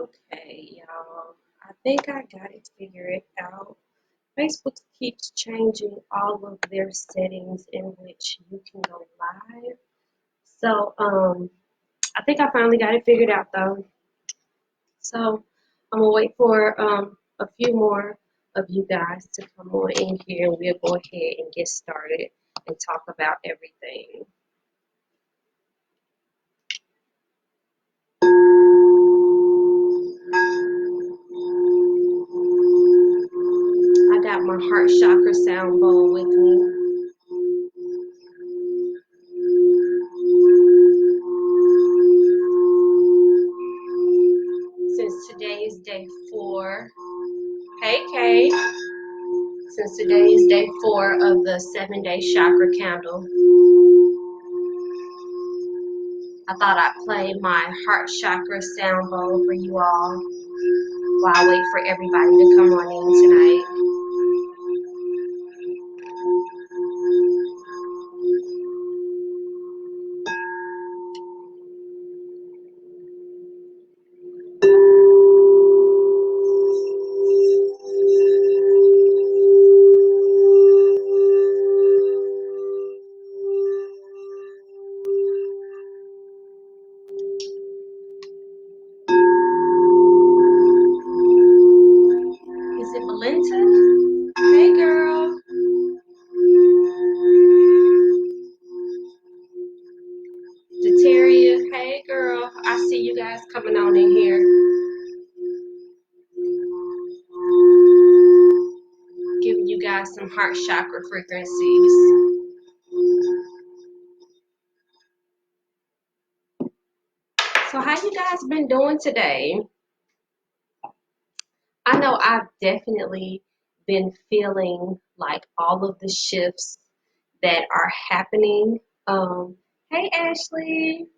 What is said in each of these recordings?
Okay, y'all. I think I got it figured out. Facebook keeps changing all of their settings in which you can go live. So, I think I finally got it figured out though. So, I'm gonna wait for a few more of you guys to come on in here and we'll go ahead and get started and talk about everything. I got my heart chakra sound bowl with me. Since today is day 4. Hey, Kay. Since today is day 4 of the 7-day chakra candle, I thought I'd play my heart chakra sound bowl for you all while I wait for everybody to come on in tonight. Is it Belinda? Hey, girl. Deteria, hey, girl. I see you guys coming on in here. Giving you guys some heart chakra frequencies. So how you guys been doing today? I know I've definitely been feeling like all of the shifts that are happening. Hey, Ashley.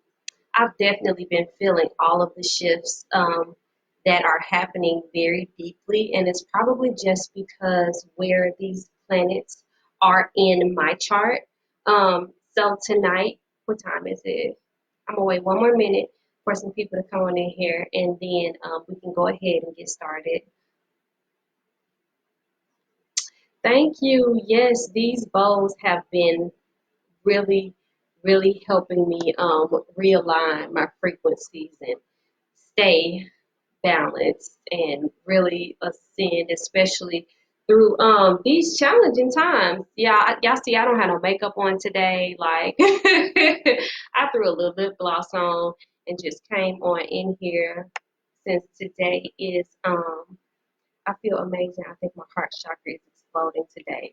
I've definitely been feeling all of the shifts that are happening very deeply, and it's probably just because where these planets are in my chart. So tonight, what time is it? I'm gonna wait one more minute for some people to come on in here, and then we can go ahead and get started. Thank you. Yes, these bowls have been really, really helping me realign my frequencies and stay balanced and really ascend, especially through these challenging times. Yeah, y'all see I don't have no makeup on today. Like I threw a little lip gloss on and just came on in here since today is I feel amazing. I think my heart chakra is exploding today.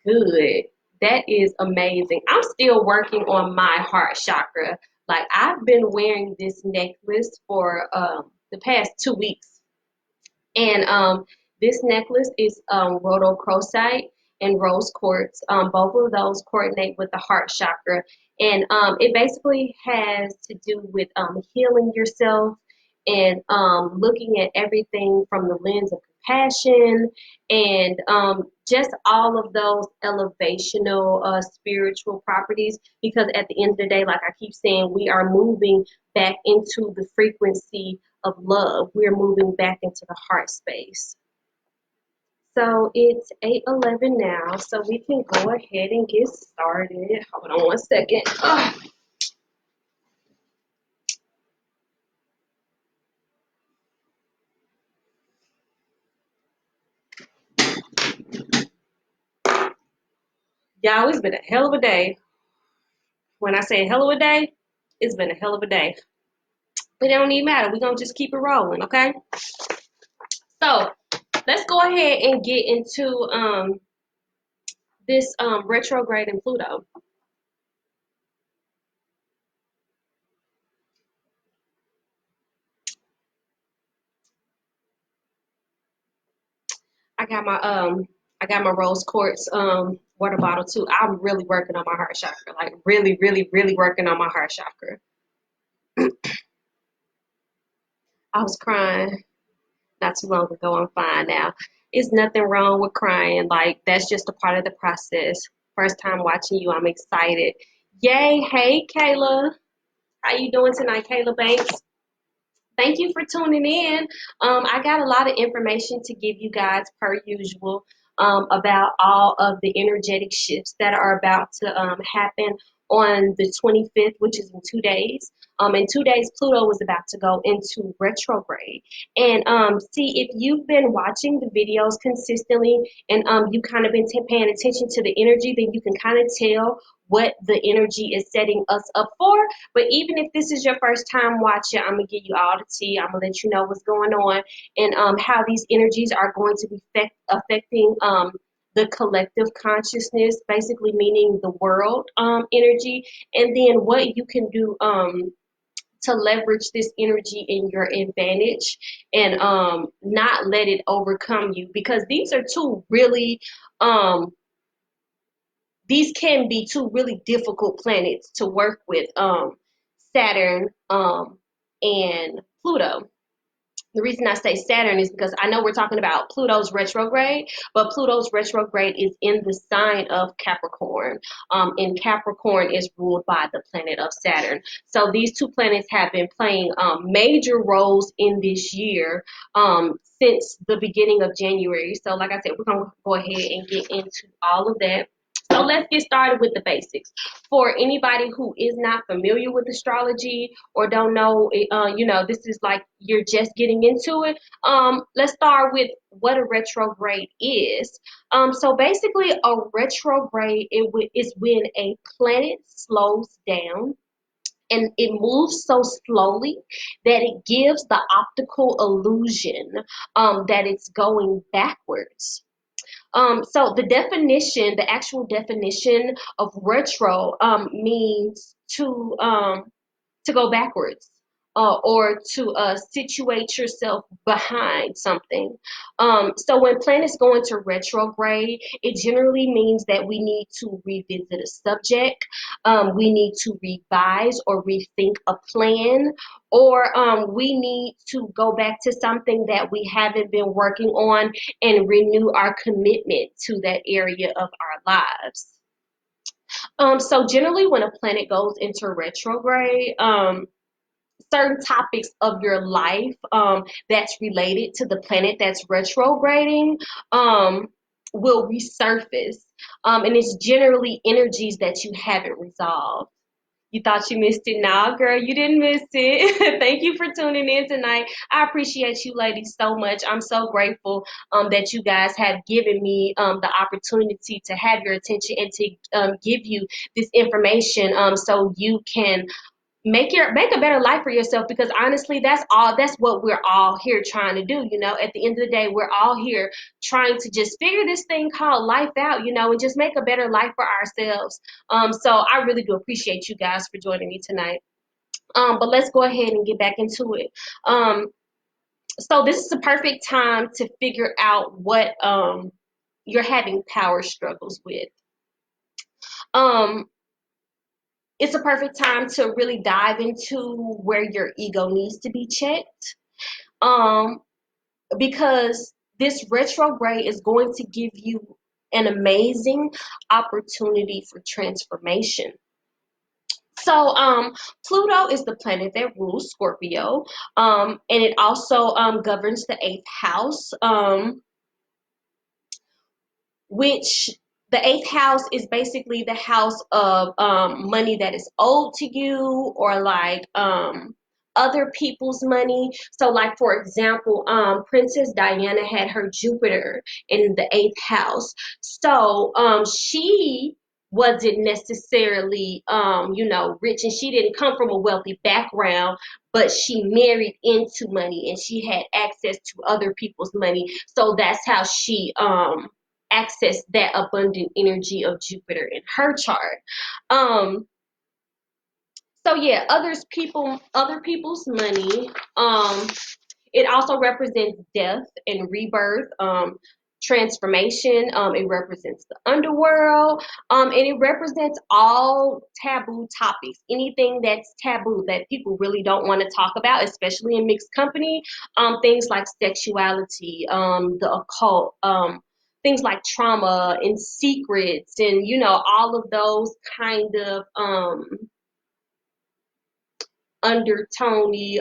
Good. That is amazing. I'm still working on my heart chakra. Like I've been wearing this necklace for the past 2 weeks, and this necklace is rhodochrosite and rose quartz. Both of those coordinate with the heart chakra, and it basically has to do with healing yourself and looking at everything from the lens of compassion and just all of those elevational spiritual properties. Because at the end of the day, like I keep saying, we are moving back into the frequency of love. We're moving back into the heart space. So it's 8:11 now, so we can go ahead and get started. Hold on one second. Y'all, it's been a hell of a day. When I say a hell of a day, it's been a hell of a day. But it don't even matter. We're going to just keep it rolling, okay? So let's go ahead and get into this retrograde in Pluto. I got my rose quartz water bottle too. I'm really working on my heart chakra. Like really, really, really working on my heart chakra. I was crying not too long ago. I'm fine now. It's nothing wrong with crying. Like that's just a part of the process. First time watching you, I'm excited. Yay! Hey, Kayla, how you doing tonight, Kayla Banks? Thank you for tuning in. I got a lot of information to give you guys per usual about all of the energetic shifts that are about to happen on the 25th, which is in 2 days. In 2 days, Pluto is about to go into retrograde. And see, if you've been watching the videos consistently and you kind of been paying attention to the energy, then you can kind of tell what the energy is setting us up for. But even if this is your first time watching, I'm gonna give you all the tea. I'm gonna let you know what's going on and how these energies are going to be affecting the collective consciousness, basically meaning the world energy, and then what you can do to leverage this energy in your advantage and not let it overcome you, because these are two really um, these can be two really difficult planets to work with, Saturn and Pluto. The reason I say Saturn is because I know we're talking about Pluto's retrograde, but Pluto's retrograde is in the sign of Capricorn, and Capricorn is ruled by the planet of Saturn. So these two planets have been playing major roles in this year since the beginning of January. So, like I said, we're going to go ahead and get into all of that. So let's get started with the basics. For anybody who is not familiar with astrology or don't know, this is like you're just getting into it. Let's start with what a retrograde is. So basically, a retrograde is when a planet slows down and it moves so slowly that it gives the optical illusion that it's going backwards. So the actual definition of retro means to go backwards, or to situate yourself behind something. So when planets go into retrograde, it generally means that we need to revisit a subject, we need to revise or rethink a plan, or we need to go back to something that we haven't been working on and renew our commitment to that area of our lives. So generally, when a planet goes into retrograde, certain topics of your life that's related to the planet that's retrograding will resurface. And it's generally energies that you haven't resolved. You thought you missed it? Nah, girl, you didn't miss it. Thank you for tuning in tonight. I appreciate you ladies so much. I'm so grateful that you guys have given me the opportunity to have your attention and to give you this information so you can make a better life for yourself, because honestly that's what we're all here trying to do. At the end of the day, we're all here trying to just figure this thing called life out, and just make a better life for ourselves. So I really do appreciate you guys for joining me tonight. But let's go ahead and get back into it. So this is the perfect time to figure out what you're having power struggles with. It's a perfect time to really dive into where your ego needs to be checked. Because this retrograde is going to give you an amazing opportunity for transformation. So Pluto is the planet that rules Scorpio, and it also governs the 8th house, which the 8th house is basically the house of money that is owed to you, or like other people's money. So like, for example, Princess Diana had her Jupiter in the 8th house. So she wasn't necessarily rich, and she didn't come from a wealthy background, but she married into money and she had access to other people's money. So that's how she access that abundant energy of Jupiter in her chart. So yeah, other people's money. It also represents death and rebirth, transformation. It represents the underworld, and it represents all taboo topics. Anything that's taboo that people really don't want to talk about, especially in mixed company. Things like sexuality, the occult. Things like trauma and secrets, and all of those kind of undertony,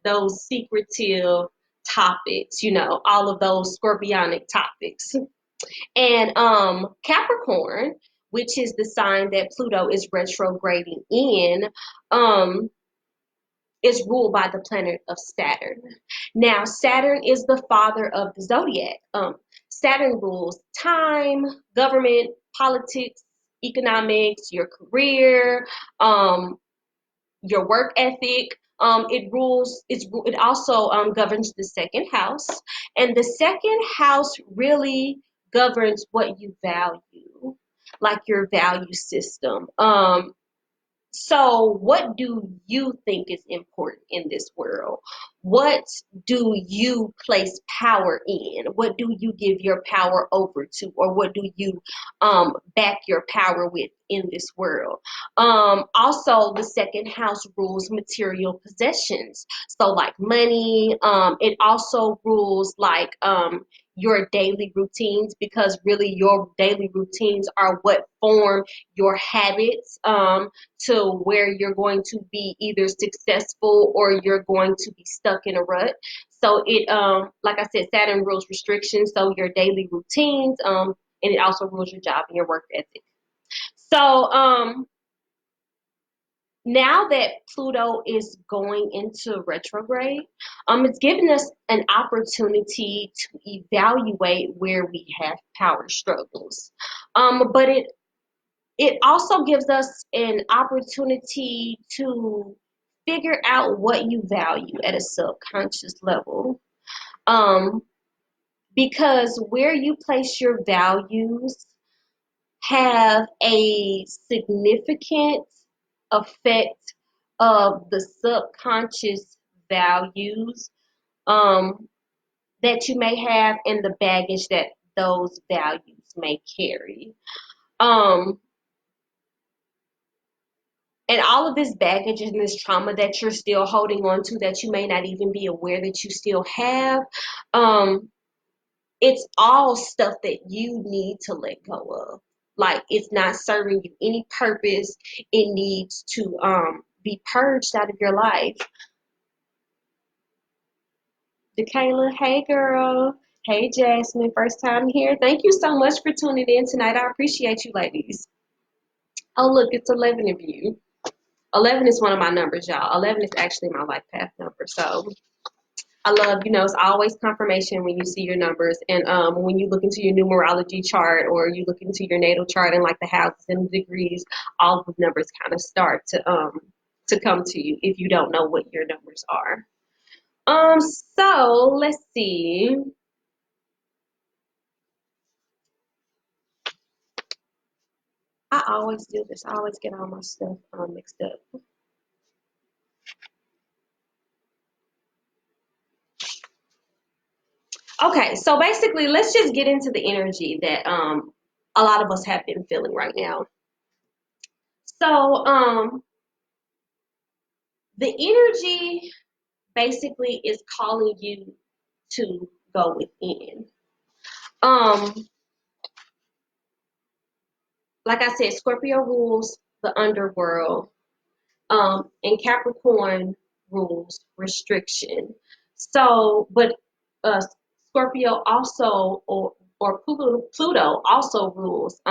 those secretive topics, you know, all of those scorpionic topics. And Capricorn, which is the sign that Pluto is retrograding in, um, is ruled by the planet of Saturn. Now, Saturn is the father of the zodiac. Saturn rules time, government, politics, economics, your career, your work ethic. It also governs the second house, and the second house really governs what you value, like your value system. So, what do you think is important in this world? What do you place power in? What do you give your power over to? Or what do you back your power with in this world? Also, the second house rules material possessions. So, like money, it also rules like your daily routines, because really your daily routines are what form your habits. To where you're going to be either successful or you're going to be stuck in a rut. So it, like I said, Saturn rules restrictions, so your daily routines, and it also rules your job and your work ethic. So now that Pluto is going into retrograde, it's giving us an opportunity to evaluate where we have power struggles. But it also gives us an opportunity to figure out what you value at a subconscious level. Um, because where you place your values have a significant effect of the subconscious values that you may have and the baggage that those values may carry. Um, and all of this baggage and this trauma that you're still holding on to, that you may not even be aware that you still have, um, it's all stuff that you need to let go of. Like, it's not serving you any purpose. It needs to be purged out of your life. Dakayla, hey girl. Hey Jasmine, first time here. Thank you so much for tuning in tonight. I appreciate you ladies. Oh look, it's 11 of you. 11 is one of my numbers, y'all. 11 is actually my life path number. So I love, you know, it's always confirmation when you see your numbers. And when you look into your numerology chart or you look into your natal chart and like the houses and the degrees, all the numbers kind of start to come to you if you don't know what your numbers are. So let's see. I always do this. I always get all my stuff mixed up. Okay, so basically, let's just get into the energy that a lot of us have been feeling right now. So the energy basically is calling you to go within. Um, like I said, Scorpio rules the underworld, and Capricorn rules restriction. So, but uh, Scorpio also, or Pluto also rules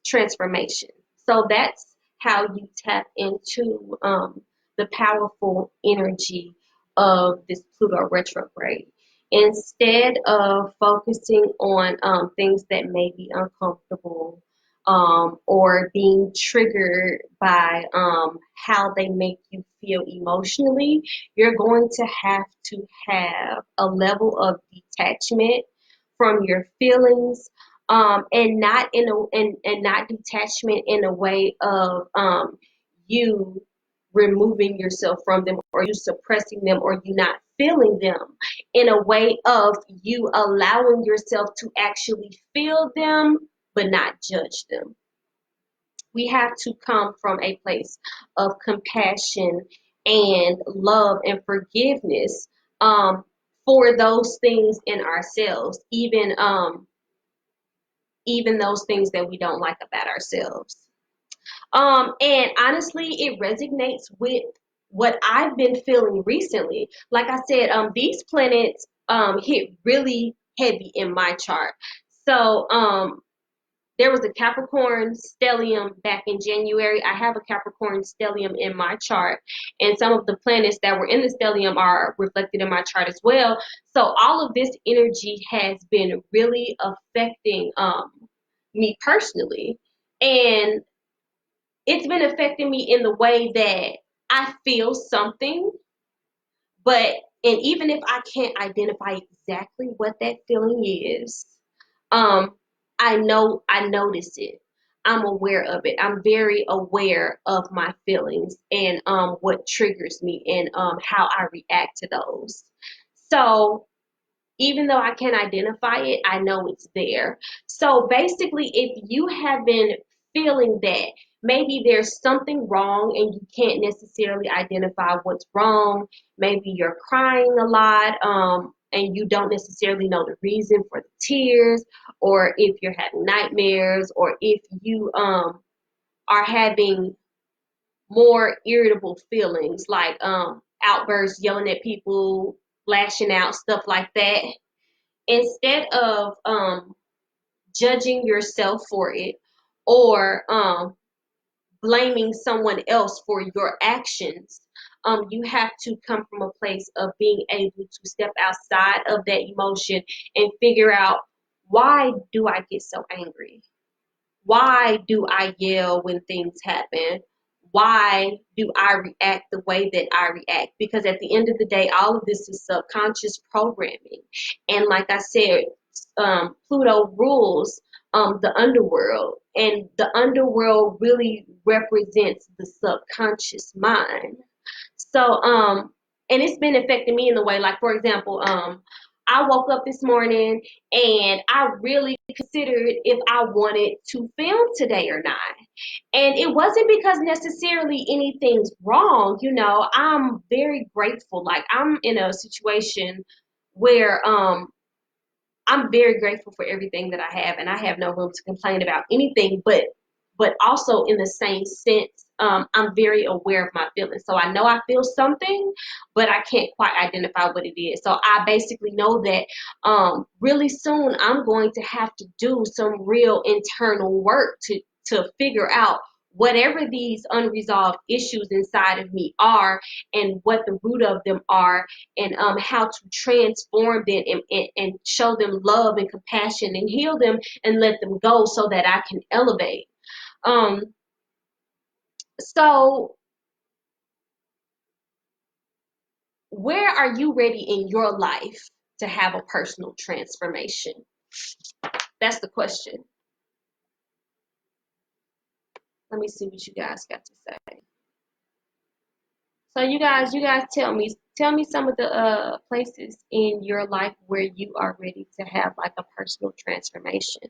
transformation. So that's how you tap into the powerful energy of this Pluto retrograde. Instead of focusing on things that may be uncomfortable, or being triggered by how they make you feel emotionally, you're going to have a level of detachment from your feelings, and not in a and not detachment in a way of you removing yourself from them, or you suppressing them, or you not feeling them, in a way of you allowing yourself to actually feel them but not judge them. We have to come from a place of compassion and love and forgiveness, for those things in ourselves, even those things that we don't like about ourselves. And honestly, it resonates with what I've been feeling recently. Like I said, these planets hit really heavy in my chart. So there was a Capricorn stellium back in January. I have a Capricorn stellium in my chart, and some of the planets that were in the stellium are reflected in my chart as well. So all of this energy has been really affecting me personally, and it's been affecting me in the way that I feel something, but and even if I can't identify exactly what that feeling is, um, I notice it. I'm aware of it. I'm very aware of my feelings and what triggers me and how I react to those. So even though I can't identify it, I know it's there. So basically, if you have been feeling that maybe there's something wrong and you can't necessarily identify what's wrong, maybe you're crying a lot, and you don't necessarily know the reason for the tears, or if you're having nightmares, or if you are having more irritable feelings like outbursts, yelling at people, lashing out, stuff like that, instead of judging yourself for it, or blaming someone else for your actions, you have to come from a place of being able to step outside of that emotion and figure out, why do I get so angry? Why do I yell when things happen? Why do I react the way that I react? Because at the end of the day, all of this is subconscious programming. And like I said, Pluto rules the underworld, and the underworld really represents the subconscious mind. So, and it's been affecting me in the way, like, for example, I woke up this morning and I really considered if I wanted to film today or not. And it wasn't because necessarily anything's wrong. You know, I'm very grateful. Like, I'm in a situation where I'm very grateful for everything that I have, and I have no room to complain about anything. But also in the same sense, I'm very aware of my feelings. So I know I feel something, but I can't quite identify what it is. So I basically know that really soon I'm going to have to do some real internal work to figure out whatever these unresolved issues inside of me are, and what the root of them are, and how to transform them, and show them love and compassion, and heal them and let them go so that I can elevate. Um, so where are you ready in your life to have a personal transformation? That's the question. Let me see what you guys got to say. So you guys tell me some of the places in your life where you are ready to have like a personal transformation.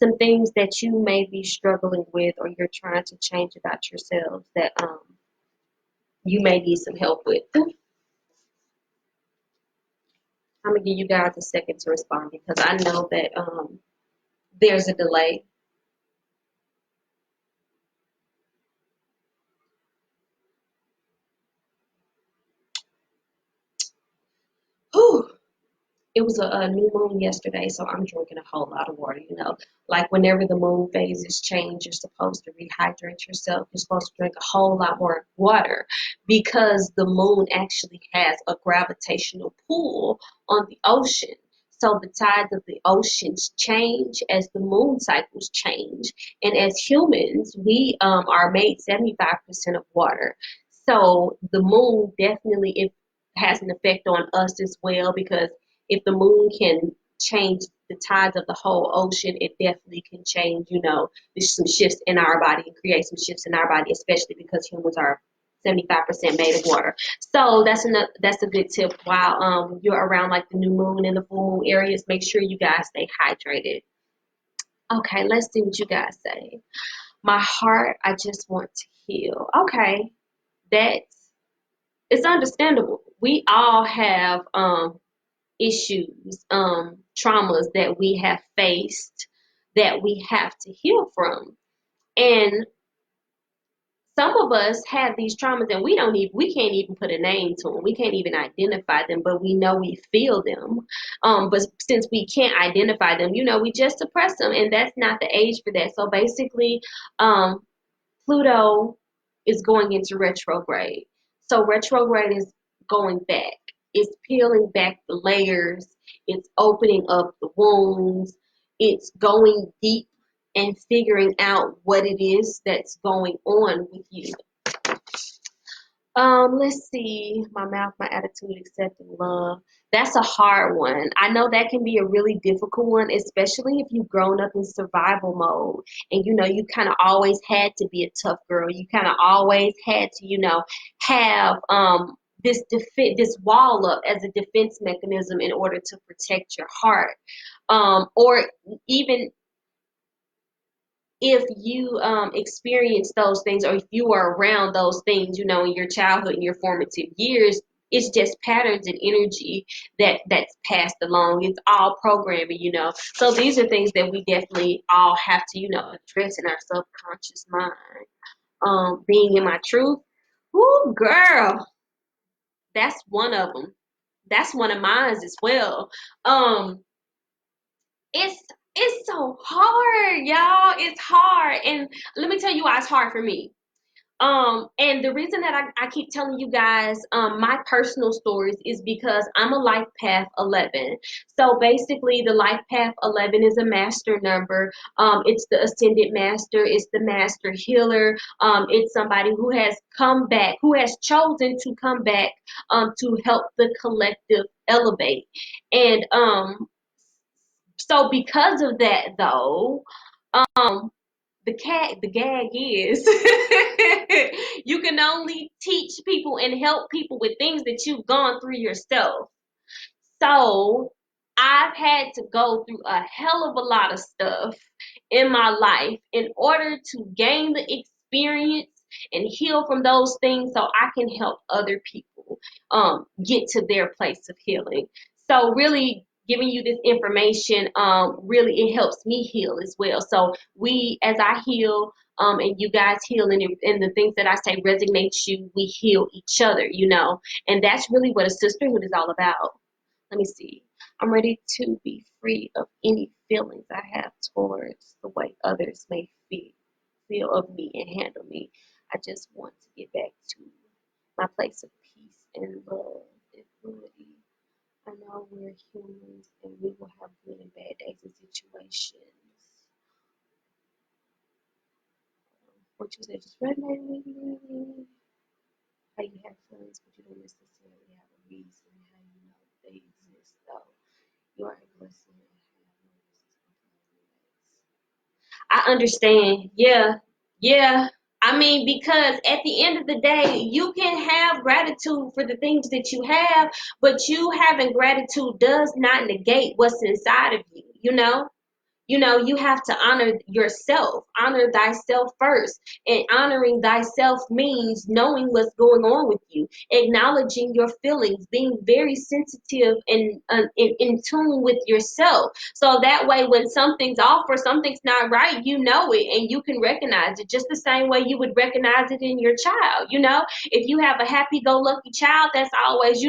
Some things that you may be struggling with, or you're trying to change about yourselves, that you may need some help with. I'm gonna give you guys a second to respond, because I know that there's a delay. Whew. It was a new moon yesterday, so I'm drinking a whole lot of water. You know, like whenever the moon phases change, you're supposed to rehydrate yourself. You're supposed to drink a whole lot more water, because the moon actually has a gravitational pull on the ocean. So the tides of the oceans change as the moon cycles change. And as humans, we are made 75% of water. So the moon definitely, it has an effect on us as well, because if the moon can change the tides of the whole ocean, it definitely can change, there's some shifts in our body and create some shifts in our body, especially because humans are 75% made of water. So that's a good tip. While you're around like the new moon and the full moon areas, make sure you guys stay hydrated. Okay, let's see what you guys say. My heart, I just want to heal. Okay, that's it's understandable. We all have issues, traumas that we have faced, that we have to heal from. And some of us have these traumas and we can't even put a name to them. We can't even identify them, but we know we feel them. But since we can't identify them, we just suppress them, and that's not the age for that. So basically, um, Pluto is going into retrograde. So retrograde is going back. It's peeling back the layers. It's opening up the wounds. It's going deep and figuring out what it is that's going on with you. Let's see. My mouth, my attitude, accepting love. That's a hard one. I know that can be a really difficult one, especially if you've grown up in survival mode and you kind of always had to be a tough girl. You kind of always had to, have this wall up as a defense mechanism in order to protect your heart. Or even if you experience those things, or if you are around those things, in your childhood and your formative years, it's just patterns and energy that's passed along. It's all programming. So these are things that we definitely all have to, address in our subconscious mind. Being in my truth, ooh, girl, that's one of them. That's one of mine as well. Um, It's it's so hard, y'all. It's hard. And let me tell you why it's hard for me. And the reason that I keep telling you guys my personal stories is because I'm a life path 11. So basically the life path 11 is a master number. It's the ascended master, it's the master healer. It's somebody who has come back, who has chosen to come back to help the collective elevate. And so because of that though, um the gag is you can only teach people and help people with things that you've gone through yourself. So I've had to go through a hell of a lot of stuff in my life in order to gain the experience and heal from those things so I can help other people get to their place of healing. So really giving you this information, really it helps me heal as well. So as I heal, and you guys heal, and the things that I say resonates you, we heal each other. And that's really what a sisterhood is all about. Let me see. I'm ready to be free of any feelings I have towards the way others may feel of me and handle me. I just want to get back to my place of peace and love and fluidity. I know we're humans and we will have good and bad days and situations. What you said just resonated with me. How you have feelings, but you don't necessarily have a reason. How you know they exist, though. You are a blessing. I understand. Yeah. Yeah. I mean, because at the end of the day, you can have gratitude for the things that you have, but you having gratitude does not negate what's inside of you. You have to honor yourself, honor thyself first. And honoring thyself means knowing what's going on with you, acknowledging your feelings, being very sensitive and in tune with yourself. So that way, when something's off or something's not right, you know it and you can recognize it just the same way you would recognize it in your child. If you have a happy go lucky child that's always,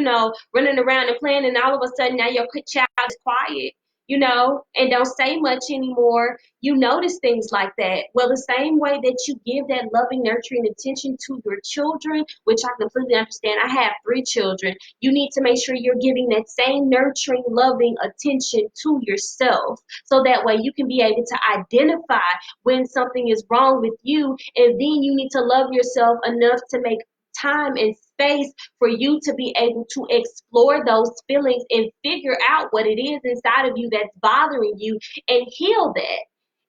running around and playing, and all of a sudden now your child is quiet, and don't say much anymore, you notice things like that. Well, the same way that you give that loving, nurturing attention to your children, which I completely understand. I have 3 children. You need to make sure you're giving that same nurturing, loving attention to yourself. So that way you can be able to identify when something is wrong with you. And then you need to love yourself enough to make time and space for you to be able to explore those feelings and figure out what it is inside of you that's bothering you and heal that.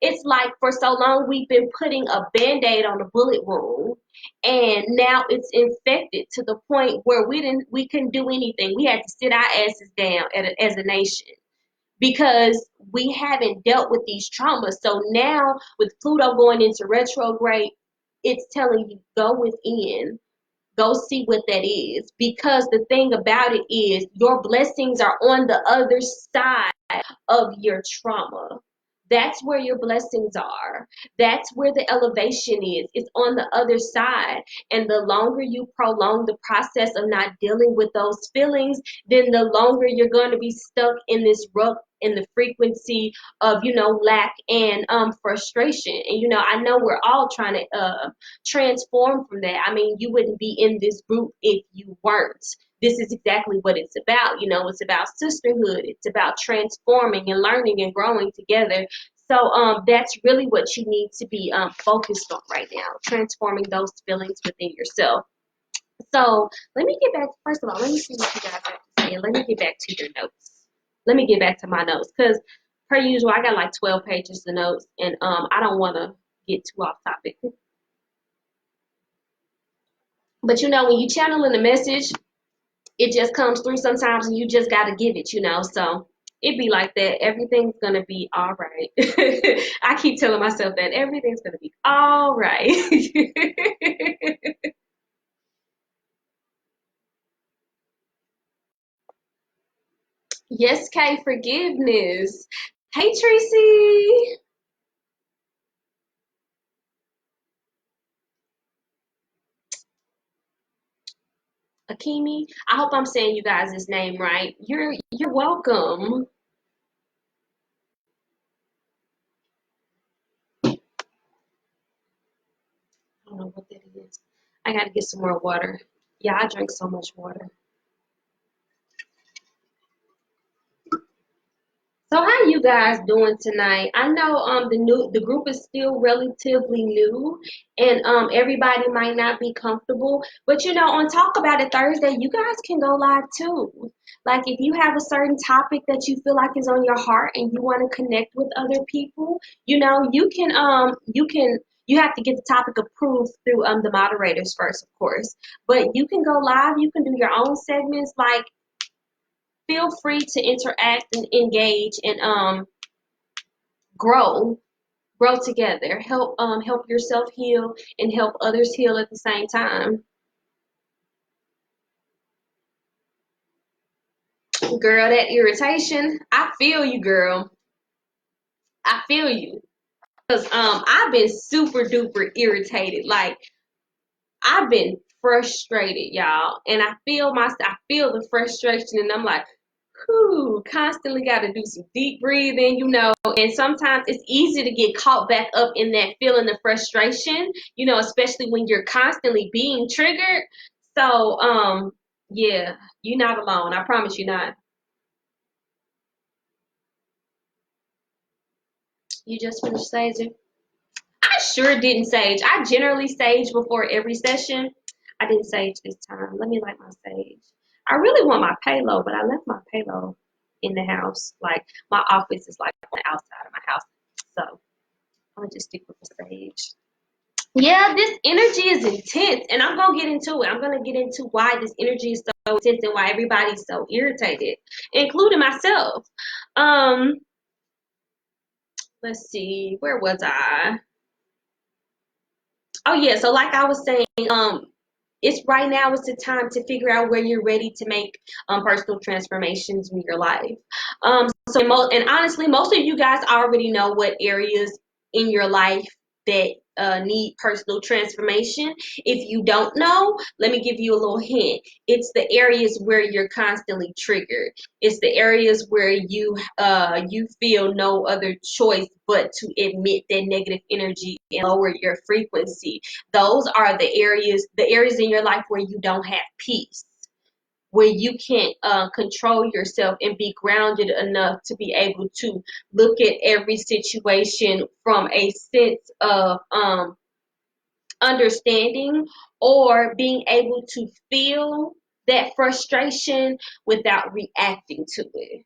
It's like for so long we've been putting a band-aid on a bullet wound, and now it's infected to the point where we couldn't do anything. We had to sit our asses down as a nation because we haven't dealt with these traumas. So now with Pluto going into retrograde, it's telling you go within. Go see what that is, because the thing about it is your blessings are on the other side of your trauma. That's where your blessings are. That's where the elevation is. It's on the other side. And the longer you prolong the process of not dealing with those feelings, then the longer you're going to be stuck in this rut, in the frequency of, lack and frustration. And I know we're all trying to transform from that. I mean, you wouldn't be in this group if you weren't. This is exactly what it's about. It's about sisterhood. It's about transforming and learning and growing together. So that's really what you need to be focused on right now, transforming those feelings within yourself. So let me get back. First of all, let me see what you guys have to say. Let me get back to your notes. Let me get back to my notes because, per usual, I got like 12 pages of notes, and I don't want to get too off topic. But when you channeling a message, it just comes through sometimes, and you just got to give it. So it be like that. Everything's gonna be all right. I keep telling myself that everything's gonna be all right. Yes, Kay, forgiveness. Hey, Tracy. Akimi. I hope I'm saying you guys' name right. You're welcome. I don't know what that is. I gotta get some more water. Yeah, I drink so much water. So how you guys doing tonight? I know the group is still relatively new, and everybody might not be comfortable, but on Talk About It Thursday, you guys can go live too. Like if you have a certain topic that you feel like is on your heart and you want to connect with other people, you have to get the topic approved through the moderators first, of course. But you can go live, you can do your own segments, like feel free to interact and engage and grow together, help yourself heal and help others heal at the same time. Girl, that irritation, I feel you, girl. I feel you. Because I've been super duper irritated. Like I've been frustrated, y'all. And I feel the frustration, and I'm like, whew, constantly got to do some deep breathing, and sometimes it's easy to get caught back up in that feeling of frustration, especially when you're constantly being triggered. So, yeah, you're not alone. I promise you're not. You just finished saging. I sure didn't sage. I generally sage before every session. I didn't sage this time. Let me light my sage. I really want my payload, but I left my payload in the house. Like my office is like on the outside of my house. So I'm gonna just stick with the sage. Yeah, this energy is intense, and I'm gonna get into it. I'm gonna get into why this energy is so intense and why everybody's so irritated, including myself. Um, let's see, where was I? Oh yeah, so like I was saying, it's right now is the time to figure out where you're ready to make personal transformations in your life. And honestly, most of you guys already know what areas in your life that need personal transformation. If you don't know, let me give you a little hint. It's the areas where you're constantly triggered. It's the areas where you feel no other choice but to emit that negative energy and lower your frequency. Those are the areas in your life where you don't have peace, where you can't control yourself and be grounded enough to be able to look at every situation from a sense of understanding, or being able to feel that frustration without reacting to it,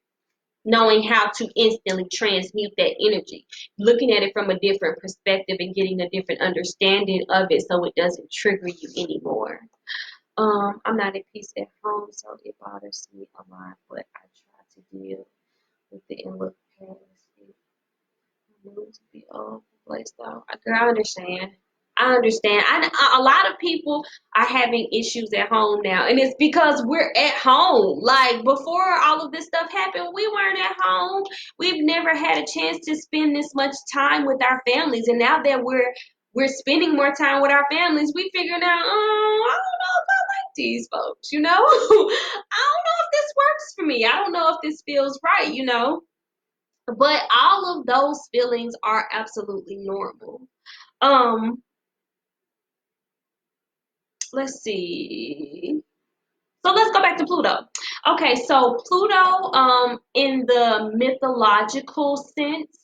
knowing how to instantly transmute that energy, looking at it from a different perspective and getting a different understanding of it so it doesn't trigger you anymore. I'm not at peace at home, so it bothers me a lot, but I try to deal with it and look past it. I move to the old place, though. Girl, I understand. I understand. A lot of people are having issues at home now, and it's because we're at home. Like before all of this stuff happened, we weren't at home. We've never had a chance to spend this much time with our families, and now that we're spending more time with our families, we figuring out, oh, I don't know if I like these folks, you know. I don't know if this works for me. I don't know if this feels right, you know. But all of those feelings are absolutely normal. Um, let's see. So let's go back to Pluto. Okay, so Pluto, in the mythological sense,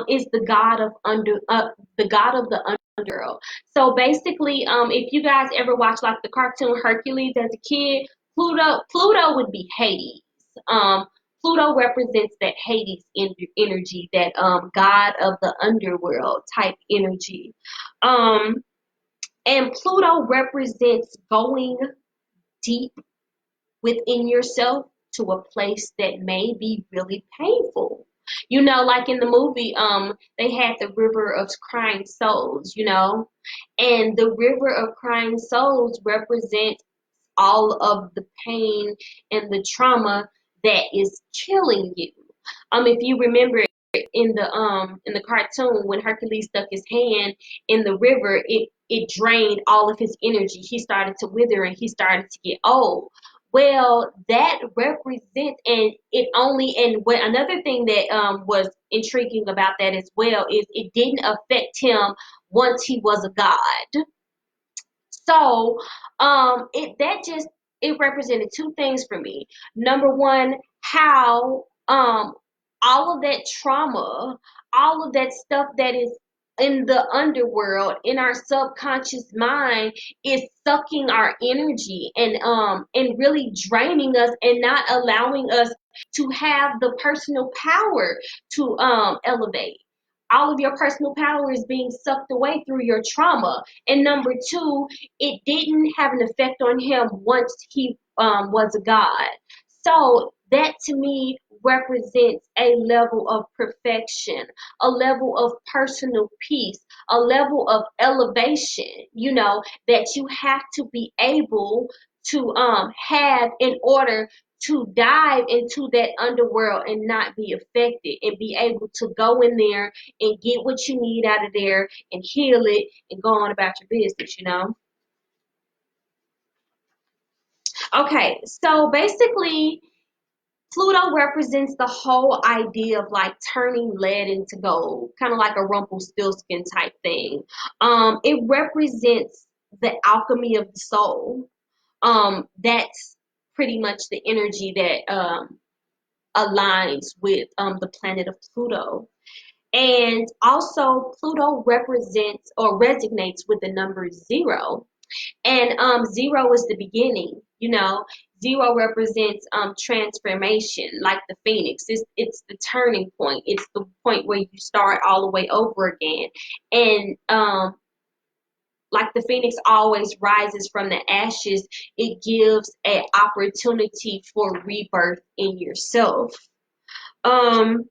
is the god of the underworld. So basically, if you guys ever watch like the cartoon Hercules as a kid, Pluto would be Hades. Um, Pluto represents that Hades energy, that god of the underworld type energy. Um, and Pluto represents going deep within yourself to a place that may be really painful. You know, like in the movie, they had the river of crying souls, you know, and the river of crying souls represents all of the pain and the trauma that is killing you. If you remember in the cartoon when Hercules stuck his hand in the river, it drained all of his energy. He started to wither and he started to get old. Well, that represents, and it only, and what another thing that was intriguing about that as well is it didn't affect him once he was a god. So, it represented two things for me. Number one, how all of that trauma, all of that stuff that is in the underworld, in our subconscious mind, is sucking our energy and really draining us and not allowing us to have the personal power to elevate. All of your personal power is being sucked away through your trauma. And number two, it didn't have an effect on him once he was a god. So that to me represents a level of perfection, a level of personal peace, a level of elevation, you know, that you have to be able to have in order to dive into that underworld and not be affected and be able to go in there and get what you need out of there and heal it and go on about your business, you know? Okay, so basically, Pluto represents the whole idea of like turning lead into gold, kind of like a Rumpelstiltskin type thing. It represents the alchemy of the soul. That's pretty much the energy that aligns with the planet of Pluto. And also, Pluto represents or resonates with the number zero. And zero is the beginning, you know. Zero represents transformation, like the phoenix. It's the turning point. It's the point where you start all the way over again. And like the phoenix always rises from the ashes, it gives an opportunity for rebirth in yourself. Um,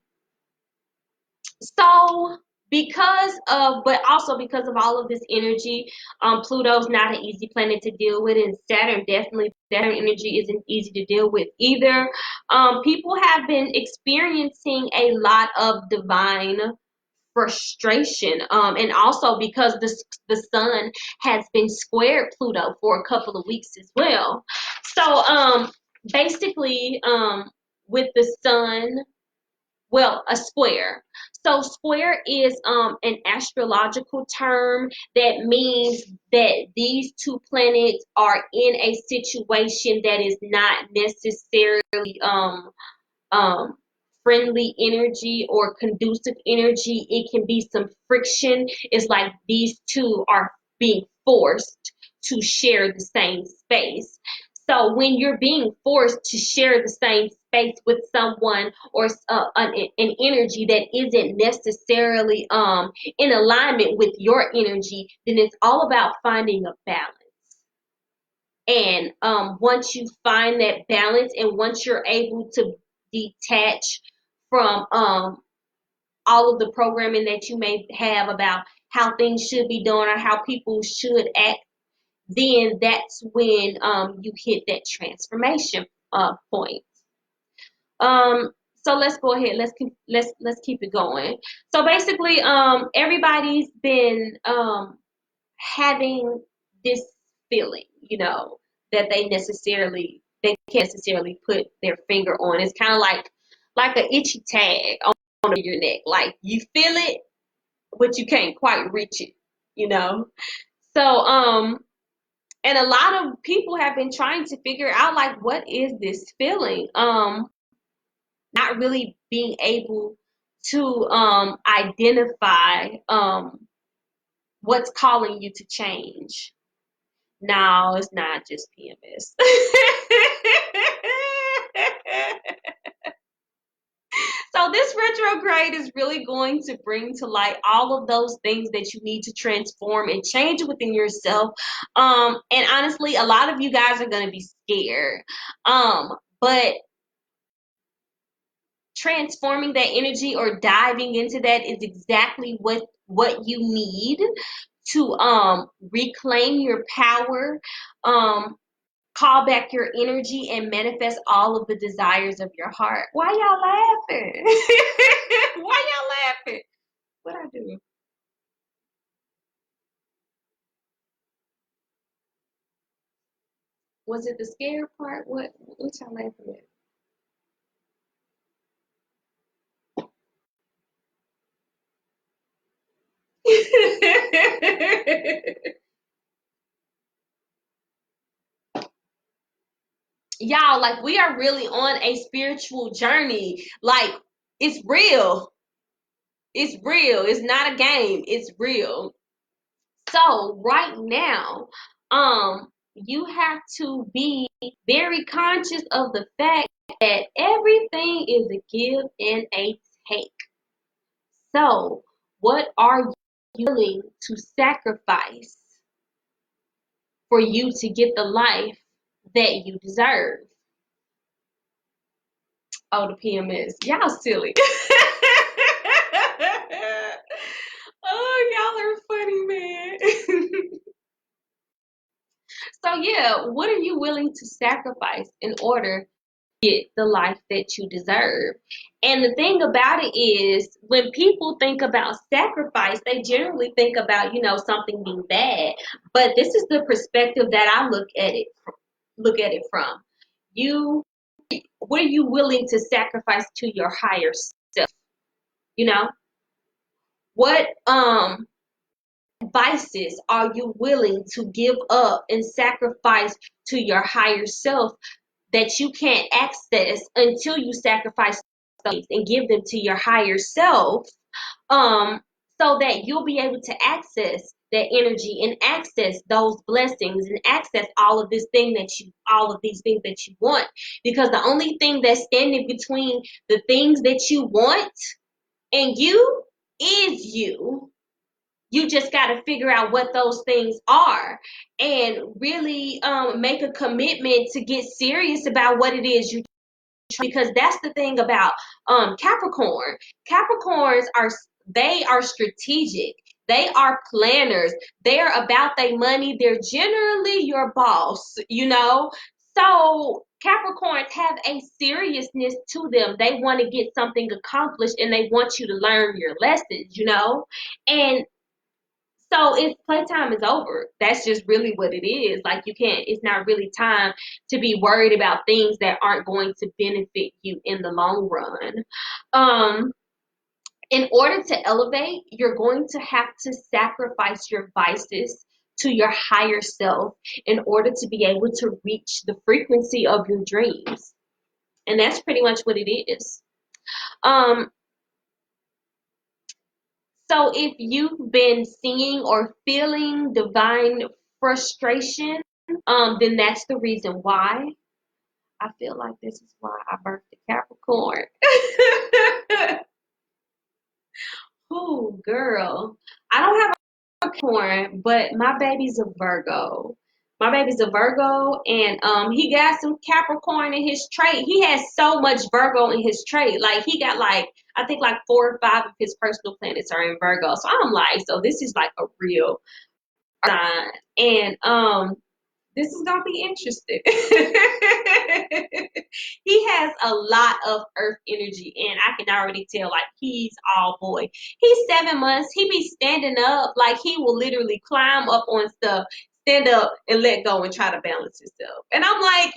So but also because of all of this energy, Pluto's not an easy planet to deal with, and Saturn energy isn't easy to deal with either. People have been experiencing a lot of divine frustration, and also because the sun has been squared Pluto for a couple of weeks as well. So basically, with the sun, well, a square. So square is an astrological term that means that these two planets are in a situation that is not necessarily um, friendly energy or conducive energy. It can be some friction. It's like these two are being forced to share the same space. So when you're being forced to share the same space with someone or an energy that isn't necessarily in alignment with your energy, then it's all about finding a balance. And once you find that balance and once you're able to detach from all of the programming that you may have about how things should be done or how people should act, then that's when you hit that transformation point. Um, so let's go ahead. Let's keep it going. So basically, everybody's been having this feeling, that they can't necessarily put their finger on. It's kind of like an itchy tag on your neck. Like you feel it, but you can't quite reach it. You know. So and a lot of people have been trying to figure out like what is this feeling. Not really being able to identify what's calling you to change. No, it's not just PMS. So this retrograde is really going to bring to light all of those things that you need to transform and change within yourself. And honestly, a lot of you guys are going to be scared. But transforming that energy or diving into that is exactly what you need to reclaim your power, call back your energy, and manifest all of the desires of your heart. Why y'all laughing? Why y'all laughing? What I do? Was it the scare part? What y'all laughing at? Y'all, like we are really on a spiritual journey. Like it's real. It's real. It's not a game. It's real. So right now, you have to be very conscious of the fact that everything is a give and a take. So what are you willing to sacrifice for you to get the life that you deserve? Oh, the PMS. Y'all silly. Oh, y'all are funny, man. So yeah, what are you willing to sacrifice in order to get the life that you deserve? And the thing about it is when people think about sacrifice, they generally think about, something being bad. But this is the perspective that I look at it from. You what are you willing to sacrifice to your higher self? You know? What vices are you willing to give up and sacrifice to your higher self that you can't access until you sacrifice things and give them to your higher self, so that you'll be able to access that energy and access those blessings and access all of these things that you want, because the only thing that's standing between the things that you want and you is you. You just got to figure out what those things are and really make a commitment to get serious about what it is you, because that's the thing about Capricorn. Capricorns are strategic. They are planners. They're about their money. They're generally your boss. So Capricorns have a seriousness to them. They want to get something accomplished and they want you to learn your lessons. And so if playtime is over, that's just really what it is. Like it's not really time to be worried about things that aren't going to benefit you in the long run. Um, in order to elevate, you're going to have to sacrifice your vices to your higher self in order to be able to reach the frequency of your dreams. And that's pretty much what it is. Um, So if you've been seeing or feeling divine frustration, then that's the reason why. I feel like this is why I birthed a Capricorn. Ooh, girl. I don't have a Capricorn, but my baby's a Virgo. My baby's a Virgo, and he got some Capricorn in his trait. He has so much Virgo in his trait. Like he got like I think like 4 or 5 of his personal planets are in Virgo. So I'm like, so this is like a real sign. And this is gonna be interesting. He has a lot of earth energy, and I can already tell like he's all boy. He's 7 months. He be standing up, like he will literally climb up on stuff, stand up and let go and try to balance himself. And I'm like,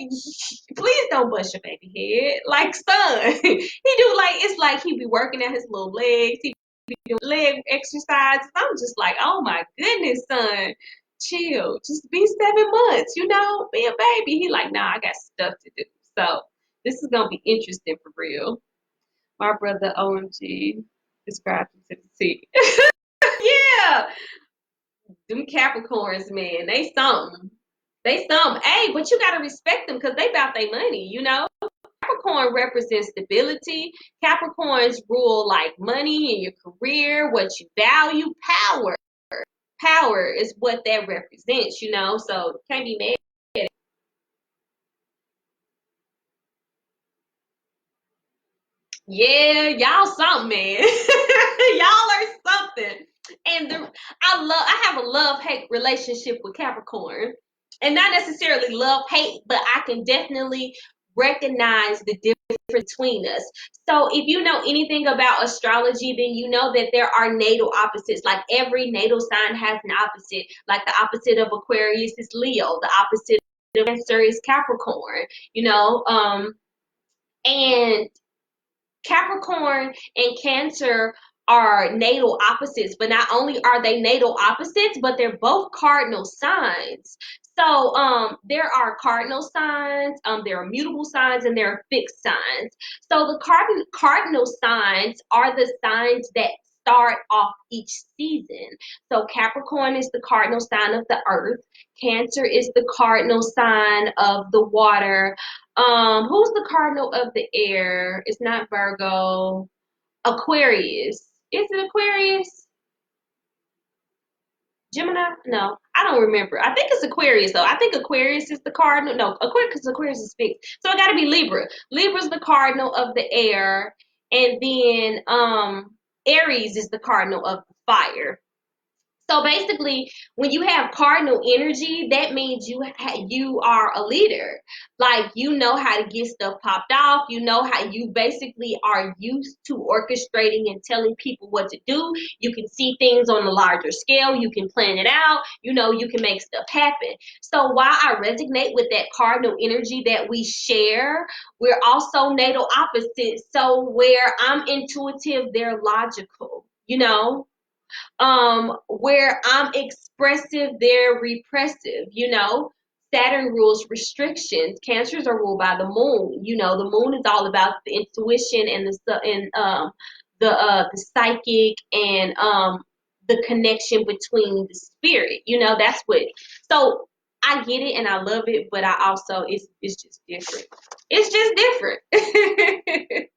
please don't bust your baby head. Like, son, he do like it's like he be working at his little legs. He be doing leg exercises. I'm just like, oh my goodness, son, chill. Just be 7 months, be a baby. He like, nah, I got stuff to do. So this is gonna be interesting for real. My brother OMG described him to the T. Yeah, them Capricorns, man, they something. They something. Hey, but you gotta respect them because they about their money. Capricorn represents stability. Capricorns rule like money and your career, what you value, power. Power is what that represents. So can't be mad. Yeah, y'all something, man. Y'all are something. And I have a love-hate relationship with Capricorn. And not necessarily love-hate, but I can definitely recognize the difference between us. So if you know anything about astrology, then you know that there are natal opposites. Like every natal sign has an opposite. Like the opposite of Aquarius is Leo. The opposite of Cancer is Capricorn. And Capricorn and Cancer are natal opposites, but not only are they natal opposites, but they're both cardinal signs. So there are cardinal signs, there are mutable signs, and there are fixed signs. So the cardinal signs are the signs that start off each season. So Capricorn is the cardinal sign of the earth. Cancer is the cardinal sign of the water. Who's the cardinal of the air? It's not Virgo. Aquarius. Is it Aquarius? Gemini? No, I don't remember. I think it's Aquarius though. I think Aquarius is the cardinal. No, Aquarius because Aquarius is fixed. So it got to be Libra. Libra's the cardinal of the air, and then Aries is the cardinal of the fire. So basically, when you have cardinal energy, that means you are a leader. Like you know how to get stuff popped off. You know how you basically are used to orchestrating and telling people what to do. You can see things on a larger scale. You can plan it out. You can make stuff happen. So while I resonate with that cardinal energy that we share, we're also natal opposites. So where I'm intuitive, they're logical. Where I'm expressive, they're repressive. Saturn rules restrictions. Cancers are ruled by the moon. The moon is all about the intuition and the psychic and the connection between the spirit. That's what. So I get it and I love it, but I also it's just different. It's just different.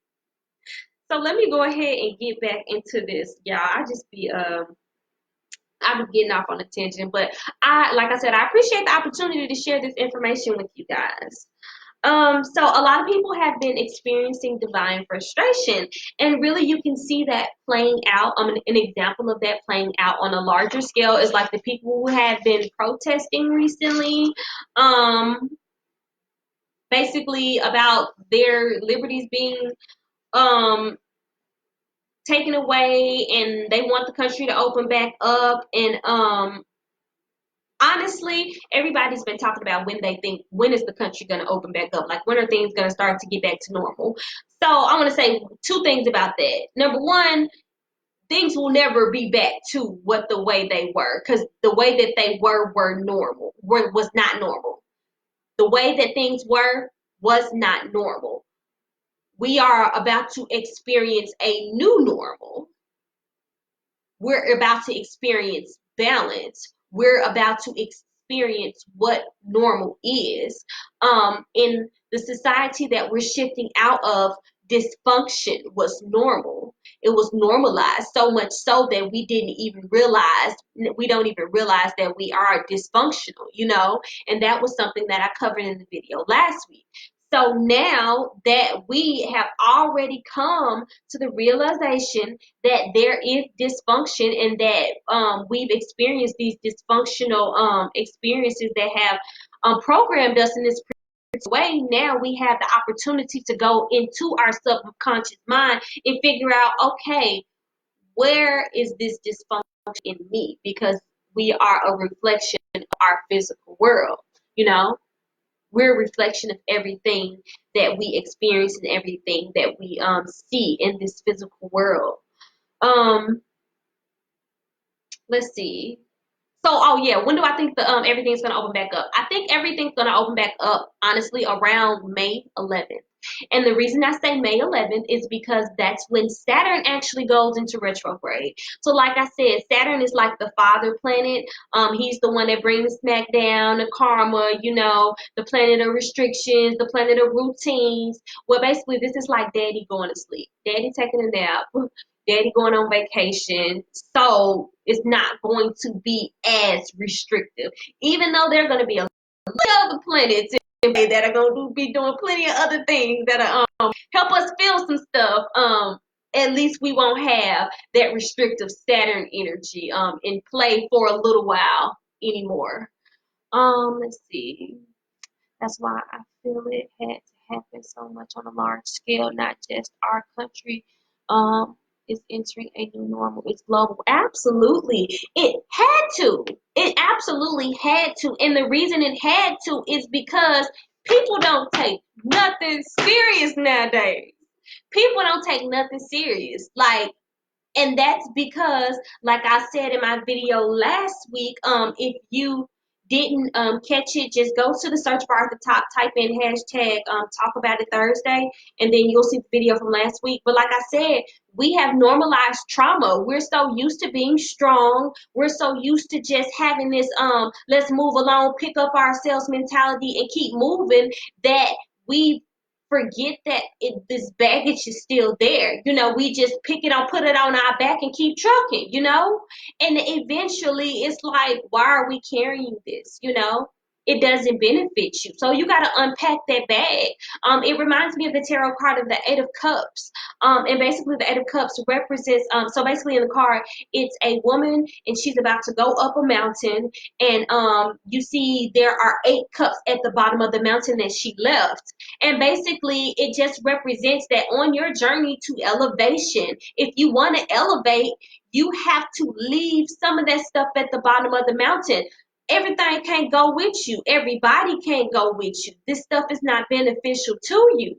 So let me go ahead and get back into this, y'all. I be getting off on a tangent, but like I said, I appreciate the opportunity to share this information with you guys. So a lot of people have been experiencing divine frustration, and really you can see that playing out. An example of that playing out on a larger scale is like the people who have been protesting recently, basically about their liberties being um taken away, and they want the country to open back up. And honestly, everybody's been talking about when is the country going to open back up, like when are things going to start to get back to normal. So I want to say two things about that. Number one, things will never be back to what the way they were, because the way that they were normal was not normal. The way that things were was not normal. We are about to experience a new normal. We're about to experience balance. We're about to experience what normal is. In the society that we're shifting out of, dysfunction was normal. It was normalized, so much so that we don't even realize that we are dysfunctional, and that was something that I covered in the video last week. So now that we have already come to the realization that there is dysfunction, and that we've experienced these dysfunctional experiences that have programmed us in this way, now we have the opportunity to go into our subconscious mind and figure out, okay, where is this dysfunction in me? Because we are a reflection of our physical world, we're a reflection of everything that we experience and everything that we see in this physical world. Let's see. So, oh yeah, when do I think the everything's gonna open back up? I think everything's gonna open back up, honestly, around May 11th. And the reason I say May 11th is because that's when Saturn actually goes into retrograde. So, like I said, Saturn is like the father planet. He's the one that brings smack down, the karma, the planet of restrictions, the planet of routines. Well, basically, this is like daddy going to sleep, daddy taking a nap, daddy going on vacation. So it's not going to be as restrictive, even though there are going to be a lot of other planets that are going to be doing plenty of other things that are help us feel some stuff. At least we won't have that restrictive Saturn energy in play for a little while anymore. Let's see. That's why I feel it had to happen so much on a large scale, not just our country. Is entering a new normal. It's global. Absolutely. It had to. It absolutely had to. And the reason it had to is because people don't take nothing serious nowadays. People don't take nothing serious. And that's because, like I said in my video last week, if you didn't catch it, just go to the search bar at the top, type in hashtag talk about it Thursday, and then you'll see the video from last week. But like I said, we have normalized trauma. We're so used to being strong. We're so used to just having this let's move along, pick up ourselves mentality and keep moving, that we forget that this baggage is still there. We just pick it up, put it on our back and keep trucking, and eventually it's like, why are we carrying this? It doesn't benefit you. So you got to unpack that bag. It reminds me of the tarot card of the Eight of Cups. And basically the Eight of Cups represents, so basically in the card, it's a woman and she's about to go up a mountain, and you see there are 8 cups at the bottom of the mountain that she left. And basically it just represents that on your journey to elevation, if you want to elevate, you have to leave some of that stuff at the bottom of the mountain. Everything can't go with you. Everybody can't go with you. This stuff is not beneficial to you,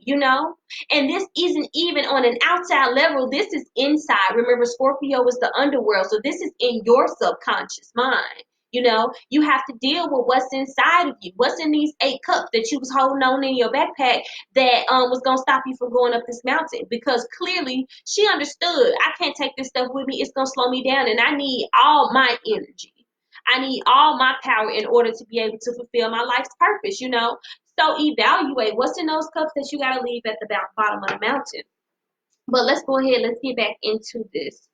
And this isn't even on an outside level. This is inside. Remember, Scorpio is the underworld. So this is in your subconscious mind. You have to deal with what's inside of you. What's in these 8 cups that you was holding on in your backpack that was going to stop you from going up this mountain? Because clearly she understood, I can't take this stuff with me. It's going to slow me down, and I need all my energy. I need all my power in order to be able to fulfill my life's purpose, So evaluate what's in those cups that you got to leave at the bottom of the mountain. But let's go ahead. Let's get back into this.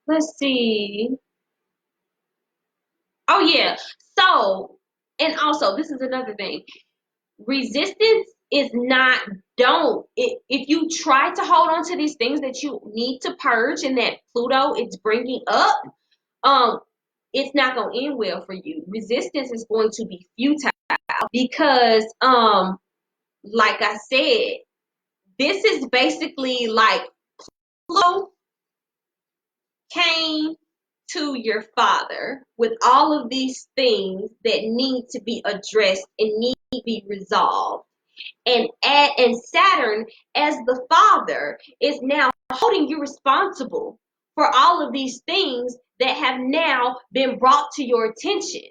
Let's see. Oh, yeah. So, and also, this is another thing. Resistance is not, if you try to hold on to these things that you need to purge and that Pluto is bringing up, it's not going to end well for you. Resistance is going to be futile because, like I said, this is basically like Pluto came to your father with all of these things that need to be addressed and need to be resolved. And Saturn, as the father, is now holding you responsible for all of these things that have now been brought to your attention.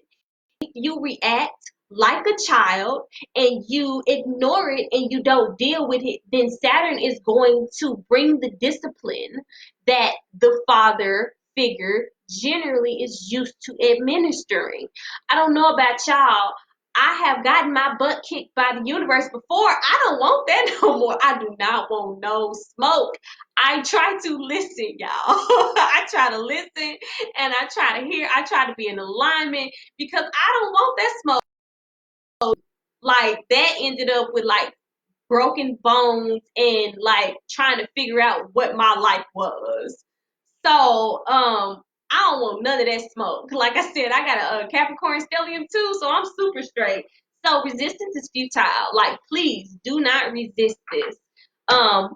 If you react like a child and you ignore it and you don't deal with it, then Saturn is going to bring the discipline that the father figure generally is used to administering. I don't know about y'all. I have gotten my butt kicked by the universe before. I don't want that no more. I do not want no smoke. I try to listen, y'all. I try to listen and I try to hear. I try to be in alignment because I don't want that smoke. Like that ended up with like broken bones and like trying to figure out what my life was. So, I don't want none of that smoke. Like I said, I got a Capricorn stellium too, so I'm super straight. So resistance is futile. Like, please do not resist this. Um,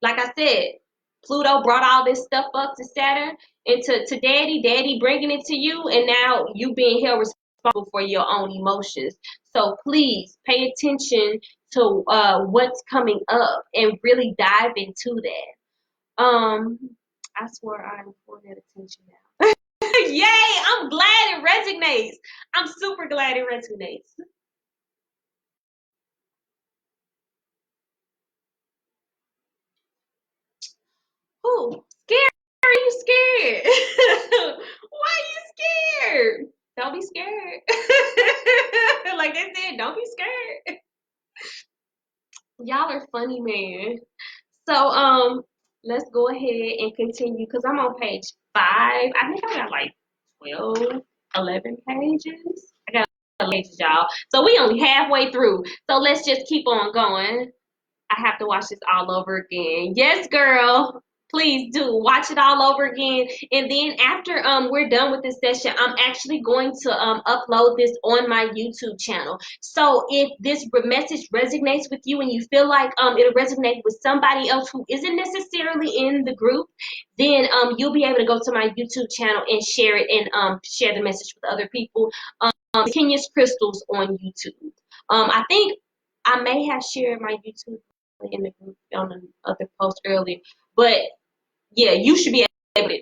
like I said, Pluto brought all this stuff up to Saturn and to Daddy bringing it to you, and now you being held responsible for your own emotions. So please pay attention to what's coming up and really dive into that. I swear I'm pulling that attention now. Yay! I'm glad it resonates. I'm super glad it resonates. Who? Scared? Are you scared? Why are you scared? Don't be scared. Like they said, don't be scared. Y'all are funny, man. So let's go ahead and continue because I'm on page 5. I think I got like 12, 11 pages. I got 11 pages, y'all. So we only halfway through. So let's just keep on going. I have to watch this all over again. Yes, girl. Please do watch it all over again. And then after we're done with this session, I'm actually going to upload this on my YouTube channel. So if this message resonates with you and you feel like it'll resonate with somebody else who isn't necessarily in the group, then you'll be able to go to my YouTube channel and share it and share the message with other people. Kenyaskrystals on YouTube. I think I may have shared my YouTube in the group on another post earlier. But yeah, you should be able to.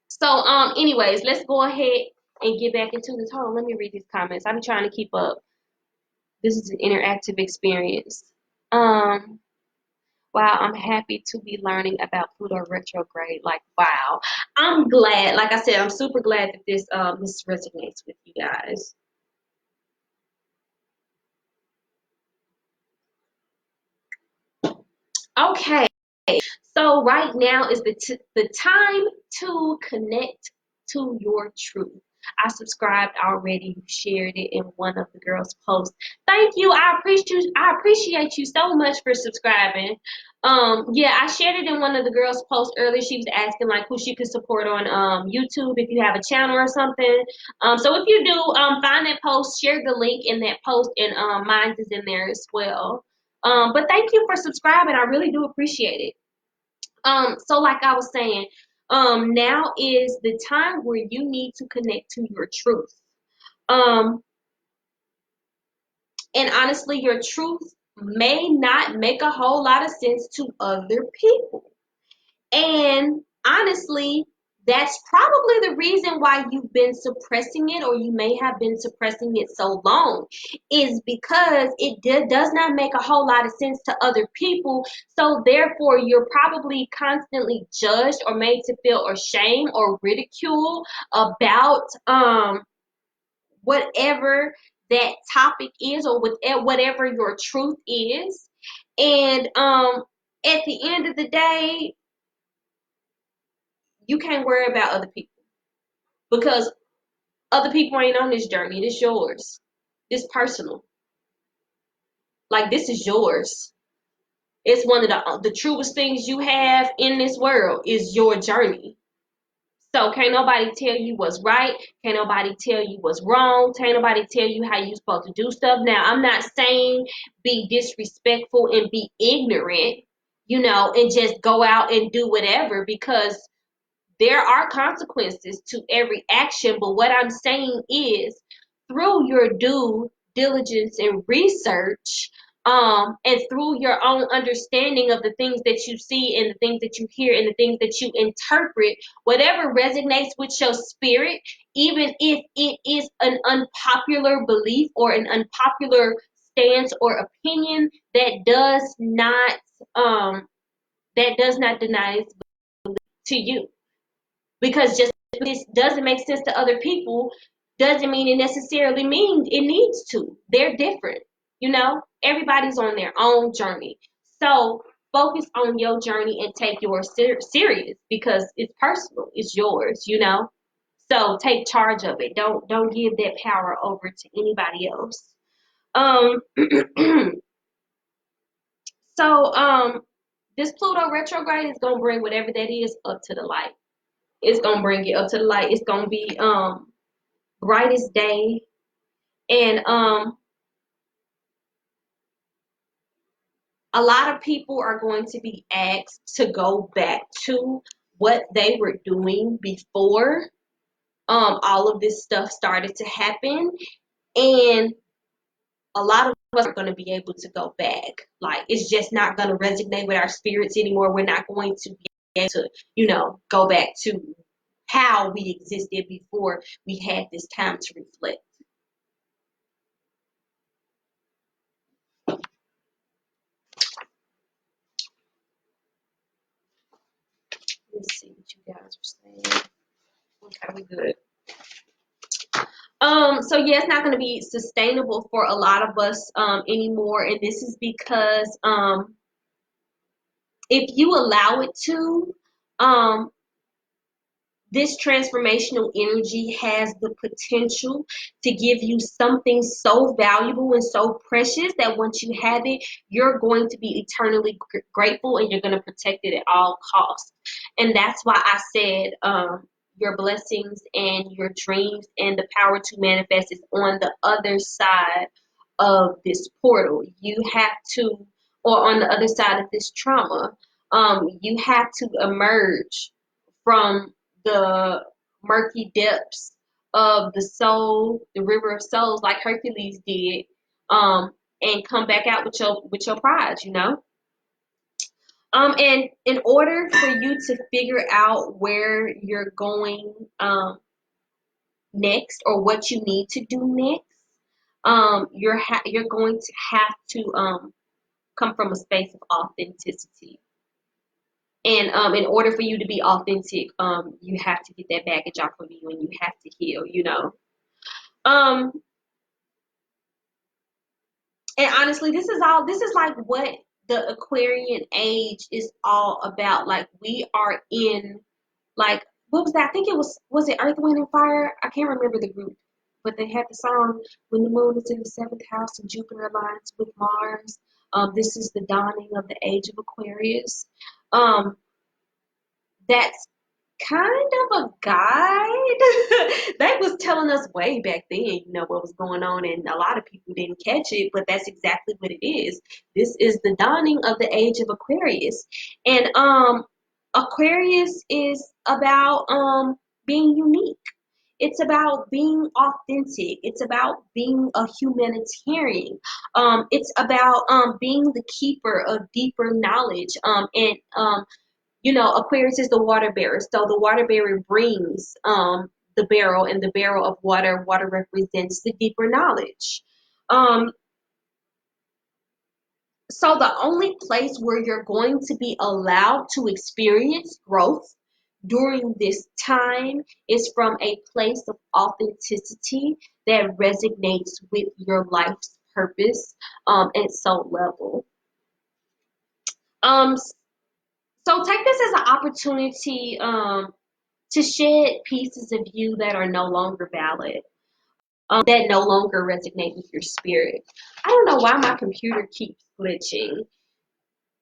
So anyways, let's go ahead and get back into this. Hold on, let me read these comments. I'm trying to keep up. This is an interactive experience. Wow, I'm happy to be learning about Pluto retrograde. Like, wow. I'm glad. Like I said, I'm super glad that this resonates with you guys. Okay. So right now is the time to connect to your truth. I subscribed already. You shared it in one of the girls' posts. Thank you. I appreciate you so much for subscribing. Yeah, I shared it in one of the girls' posts earlier. She was asking like who she could support on YouTube if you have a channel or something. So if you do, find that post, share the link in that post, and mine is in there as well. But thank you for subscribing. I really do appreciate it. So like I was saying, now is the time where you need to connect to your truth. Um, and honestly, your truth may not make a whole lot of sense to other people. And honestly, that's probably the reason why you've been suppressing it, or you may have been suppressing it so long, is because it does not make a whole lot of sense to other people. So therefore, you're probably constantly judged or made to feel ashamed or ridiculed about whatever that topic is, or whatever your truth is. And at the end of the day, you can't worry about other people because other people ain't on this journey. It's yours. It's personal. Like this is yours. It's one of the truest things you have in this world is your journey. So can't nobody tell you what's right. Can't nobody tell you what's wrong. Can't nobody tell you how you're supposed to do stuff. Now, I'm not saying be disrespectful and be ignorant, and just go out and do whatever, because there are consequences to every action. But what I'm saying is, through your due diligence and research, and through your own understanding of the things that you see and the things that you hear and the things that you interpret, whatever resonates with your spirit, even if it is an unpopular belief or an unpopular stance or opinion, that does not deny its to you. Because just this doesn't make sense to other people, doesn't mean it necessarily means it needs to. They're different. Everybody's on their own journey. So focus on your journey and take yours serious, because it's personal. It's yours. So take charge of it. Don't give that power over to anybody else. Um so this Pluto retrograde is gonna bring whatever that is up to the light. It's gonna bring it up to the light. It's gonna be brightest day. And a lot of people are going to be asked to go back to what they were doing before all of this stuff started to happen. And a lot of us are going to be able to go back. Like, it's just not going to resonate with our spirits anymore. We're not going to be able to, go back to how we existed before we had this time to reflect. Let's see what you guys are saying. Okay, we good. So yeah, it's not going to be sustainable for a lot of us anymore, and this is because if you allow it to, um, this transformational energy has the potential to give you something so valuable and so precious that once you have it, you're going to be eternally grateful, and you're going to protect it at all costs. And that's why I said your blessings and your dreams and the power to manifest is on the other side of this portal. You have to, or on the other side of this trauma, you have to emerge from the murky depths of the soul, the river of souls, like Hercules did, and come back out with your prize. And in order for you to figure out where you're going next, or what you need to do next, you're going to have to come from a space of authenticity. And in order for you to be authentic, you have to get that baggage off of you, and you have to heal. Um, and honestly, this is like what the Aquarian age is all about. Like, we are in, like, what was that? I think was it Earth, Wind, and Fire? I can't remember the group, but they had the song, "When the moon is in the seventh house and Jupiter aligns with Mars." This is the dawning of the age of Aquarius. That's kind of a guide that was telling us way back then, what was going on, and a lot of people didn't catch it, but that's exactly what it is. This is the dawning of the age of Aquarius. And Aquarius is about being unique. It's about being authentic. It's about being a humanitarian. It's about being the keeper of deeper knowledge. And Aquarius is the water bearer. So the water bearer brings the barrel, and the barrel of water. Water represents the deeper knowledge. Um, so the only place where you're going to be allowed to experience growth during this time is from a place of authenticity that resonates with your life's purpose and soul level. Um, so take this as an opportunity to shed pieces of you that are no longer valid, that no longer resonate with your spirit. I don't know why my computer keeps glitching.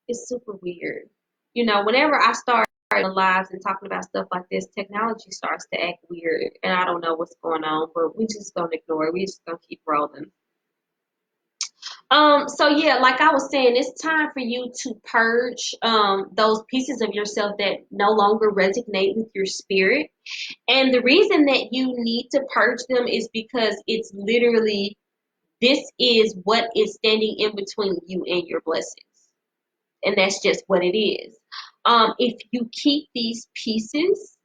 It's super weird. Whenever I start lives and talking about stuff like this, technology starts to act weird, and I don't know what's going on, but we just gonna ignore it. We just gonna keep rolling. So yeah, like I was saying, it's time for you to purge those pieces of yourself that no longer resonate with your spirit. And the reason that you need to purge them is because it's literally, this is what is standing in between you and your blessings. And that's just what it is. If you keep these pieces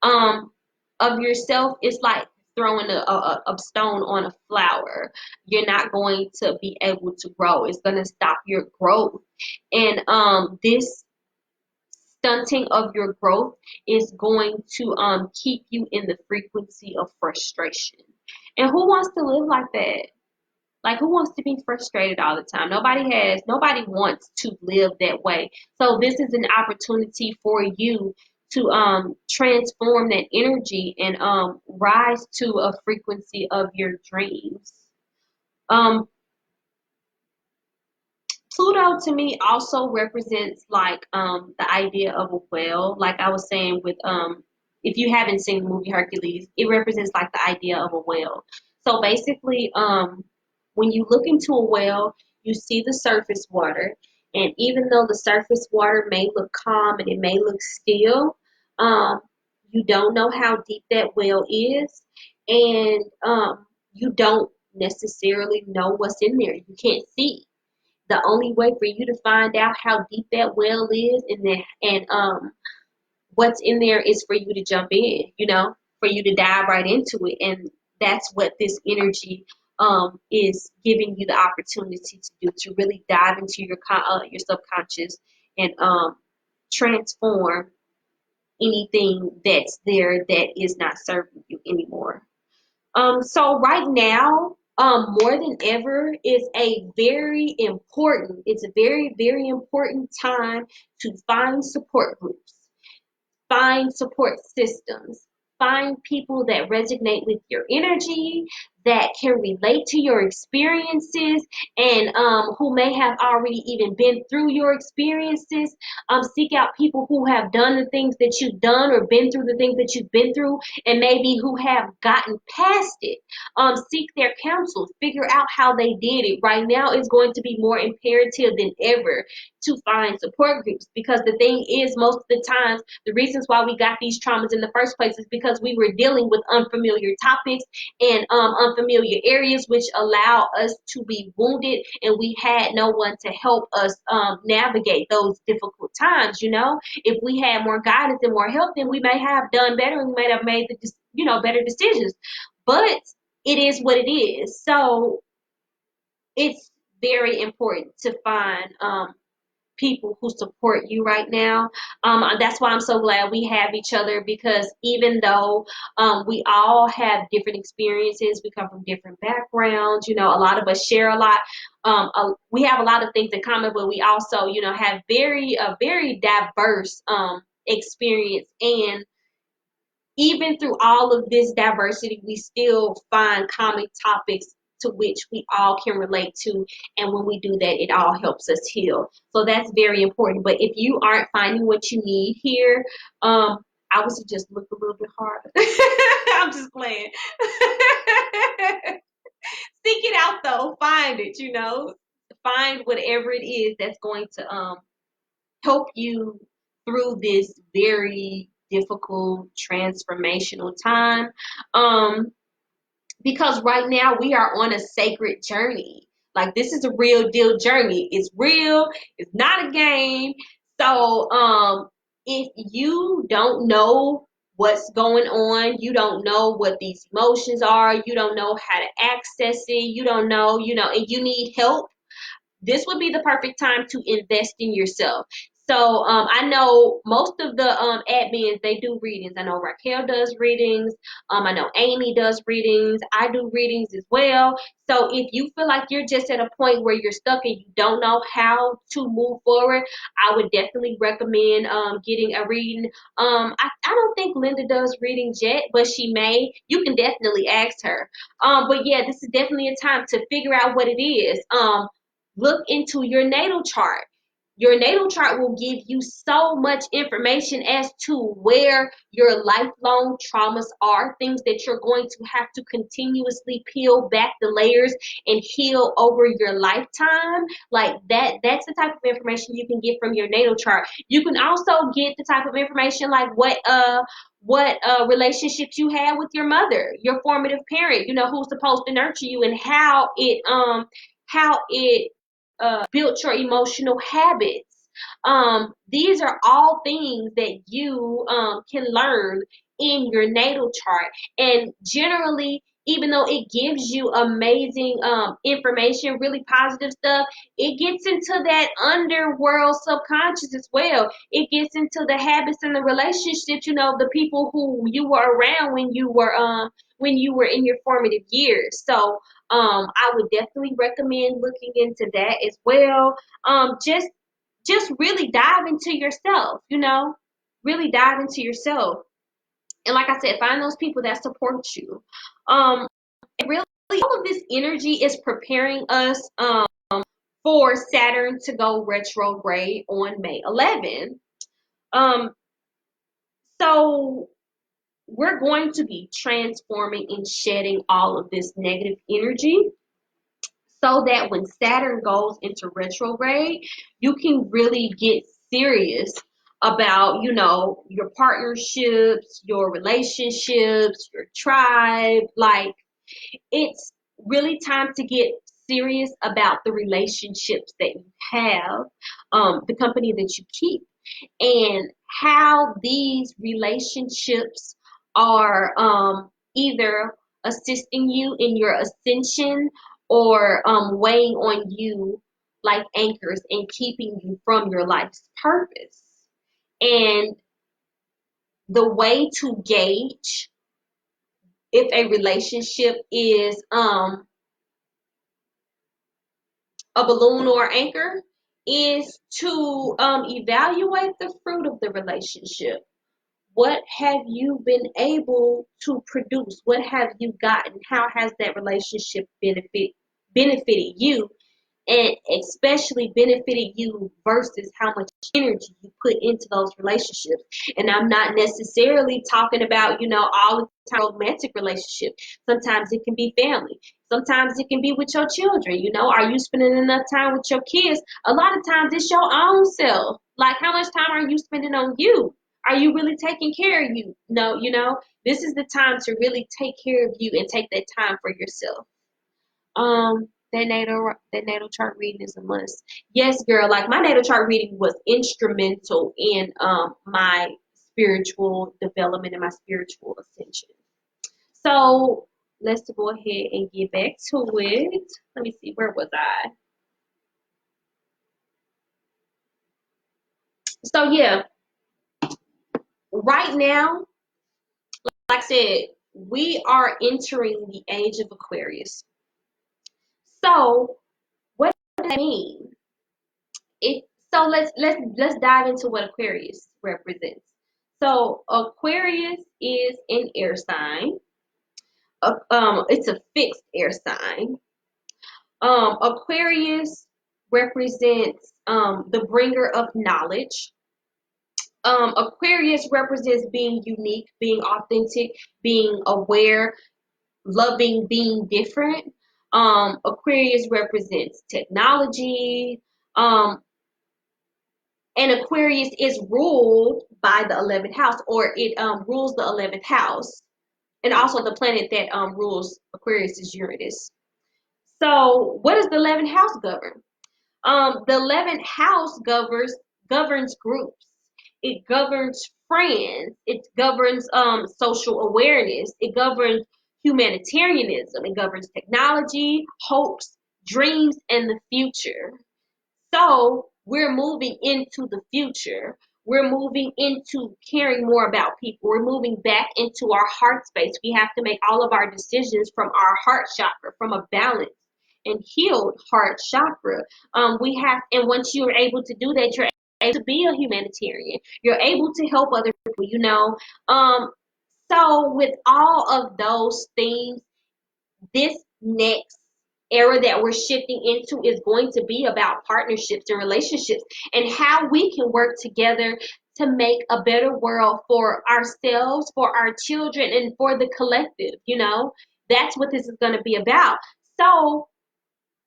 of yourself, it's like throwing a stone on a flower. You're not going to be able to grow. It's going to stop your growth. And this stunting of your growth is going to keep you in the frequency of frustration. And who wants to live like that? Like, who wants to be frustrated all the time? Nobody wants to live that way. So this is an opportunity for you to transform that energy and rise to a frequency of your dreams. Um, Pluto to me also represents like the idea of a whale. Like I was saying with if you haven't seen the movie Hercules, it represents like the idea of a whale. So basically, when you look into a whale, you see the surface water, and even though the surface water may look calm and it may look still, um, you don't know how deep that whale is, and you don't necessarily know what's in there. You can't see. The only way for you to find out how deep that well is and what's in there is for you to jump in, for you to dive right into it. And that's what this energy is giving you the opportunity to do, to really dive into your subconscious and transform anything that's there that is not serving you anymore. So right now, more than ever, it's a very, very important time to find support groups, find support systems, find people that resonate with your energy, that can relate to your experiences, and who may have already even been through your experiences. Seek out people who have done the things that you've done or been through the things that you've been through, and maybe who have gotten past it. Seek their counsel, figure out how they did it. Right now is going to be more imperative than ever to find support groups, because the thing is, most of the times, the reasons why we got these traumas in the first place is because we were dealing with unfamiliar topics and unfamiliar areas, which allow us to be wounded, and we had no one to help us navigate those difficult times. If we had more guidance and more help, then we may have done better, and we may have made better decisions. But it is what it is. So it's very important to find people who support you right now. That's why I'm so glad we have each other, because even though we all have different experiences, we come from different backgrounds, a lot of us share a lot. We have a lot of things in common, but we also, have very diverse experience. And even through all of this diversity, we still find common topics to which we all can relate to. And when we do that, it all helps us heal. So that's very important. But if you aren't finding what you need here, I would suggest look a little bit harder. I'm just playing. Seek it out though. Find it, Find whatever it is that's going to help you through this very difficult transformational time. Because right now we are on a sacred journey. Like, this is a real deal journey. It's real. It's not a game. So if you don't know what's going on, you don't know what these emotions are, you don't know how to access it, you don't know, and you need help, this would be the perfect time to invest in yourself. So I know most of the admins, they do readings. I know Raquel does readings. I know Amy does readings. I do readings as well. So if you feel like you're just at a point where you're stuck and you don't know how to move forward, I would definitely recommend getting a reading. I don't think Linda does readings yet, but she may. You can definitely ask her. But yeah, this is definitely a time to figure out what it is. Look into your natal chart. Your natal chart will give you so much information as to where your lifelong traumas are, things that you're going to have to continuously peel back the layers and heal over your lifetime. Like that's the type of information you can get from your natal chart. You can also get the type of information like what relationships you had with your mother, your formative parent, who's supposed to nurture you, and how it built your emotional habits. These are all things that you can learn in your natal chart. And generally, even though it gives you amazing information, really positive stuff, it gets into that underworld subconscious as well. It gets into the habits and the relationships, the people who you were around when you were in your formative years. So I would definitely recommend looking into that as well. Just really dive into yourself, really dive into yourself. And like I said, find those people that support you. And really, all of this energy is preparing us for Saturn to go retrograde on May 11th. So we're going to be transforming and shedding all of this negative energy so that when Saturn goes into retrograde, you can really get serious about, your partnerships, your relationships, your tribe. Like, it's really time to get serious about the relationships that you have, the company that you keep, and how these relationships are either assisting you in your ascension or weighing on you like anchors and keeping you from your life's purpose. And the way to gauge if a relationship is a balloon or anchor is to evaluate the fruit of the relationship. What have you been able to produce? What have you gotten? How has that relationship benefited you? And especially benefited you versus how much energy you put into those relationships. And I'm not necessarily talking about, all the time romantic relationship. Sometimes it can be family. Sometimes it can be with your children. Are you spending enough time with your kids? A lot of times it's your own self. Like, how much time are you spending on you? Are you really taking care of you? No, this is the time to really take care of you and take that time for yourself. That natal chart reading is a must. Yes, girl. Like, my natal chart reading was instrumental in my spiritual development and my spiritual ascension. So let's go ahead and get back to it. Let me see, where was I? So yeah, right now, like I said, we are entering the age of Aquarius. So what does that mean? So let's dive into what Aquarius represents. So Aquarius is an air sign. It's a fixed air sign. Aquarius represents the bringer of knowledge. Aquarius represents being unique, being authentic, being aware, loving, being different. Aquarius represents technology. And Aquarius is ruled by the 11th house, or it rules the 11th house. And also the planet that rules Aquarius is Uranus. So what does the 11th house govern? The 11th house governs groups. It governs friends. It governs social awareness. It governs humanitarianism. It governs technology, hopes, dreams, and the future. So we're moving into the future. We're moving into caring more about people. We're moving back into our heart space. We have to make all of our decisions from our heart chakra, from a balanced and healed heart chakra. And once you're able to do that, you're able to be a humanitarian. You're able to help other people. So with all of those things, this next era that we're shifting into is going to be about partnerships and relationships and how we can work together to make a better world for ourselves, for our children, and for the collective. That's what this is going to be about. So,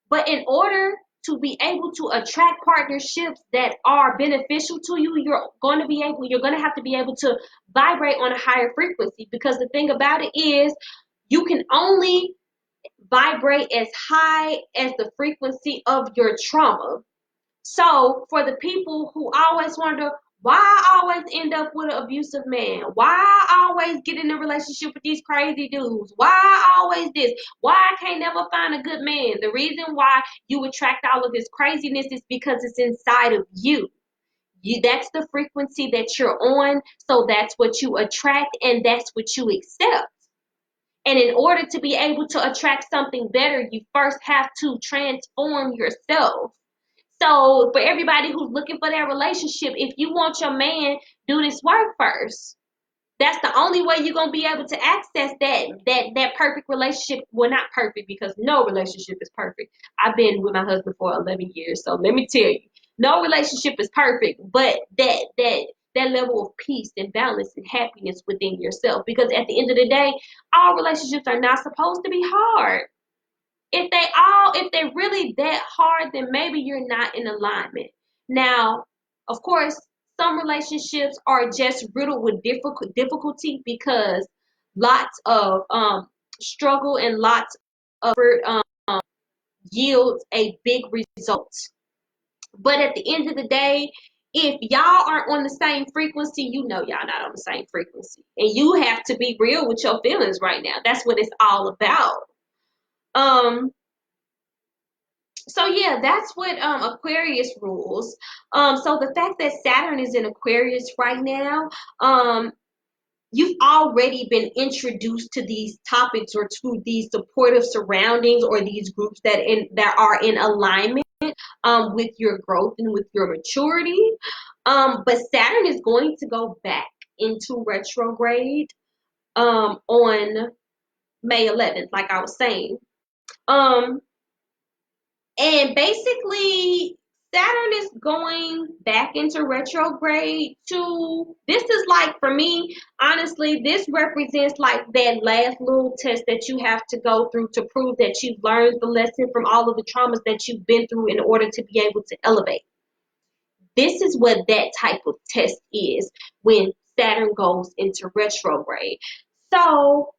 but in order to be able to attract partnerships that are beneficial to you, you're going to have to be able to vibrate on a higher frequency, because the thing about it is you can only vibrate as high as the frequency of your trauma. So for the people who always wonder, Why I always end up with an abusive man? Why I always get in a relationship with these crazy dudes? Why I always this? Why I can't never find a good man? The reason why you attract all of this craziness is because it's inside of you. That's the frequency that you're on, so that's what you attract and that's what you accept. And in order to be able to attract something better, you first have to transform yourself. So for everybody who's looking for that relationship, if you want your man, do this work first. That's the only way you're gonna be able to access that perfect relationship. Well, not perfect, because no relationship is perfect. I've been with my husband for 11 years, so let me tell you, no relationship is perfect. But that level of peace and balance and happiness within yourself. Because at the end of the day, all relationships are not supposed to be hard. If they're really that hard, then maybe you're not in alignment. Now, of course, some relationships are just riddled with difficulty because lots of struggle and lots of effort yields a big result. But at the end of the day, if y'all aren't on the same frequency, you know y'all not on the same frequency. And you have to be real with your feelings right now. That's what it's all about. Um, So yeah, that's what Aquarius rules. So the fact that Saturn is in Aquarius right now, you've already been introduced to these topics or to these supportive surroundings or these groups that are in alignment with your growth and with your maturity. But Saturn is going to go back into retrograde on May 11th, like I was saying. Um, And basically, Saturn is going back into retrograde to, this is like, for me, honestly, this represents like that last little test that you have to go through to prove that you've learned the lesson from all of the traumas that you've been through in order to be able to elevate. This is what that type of test is when Saturn goes into retrograde. So,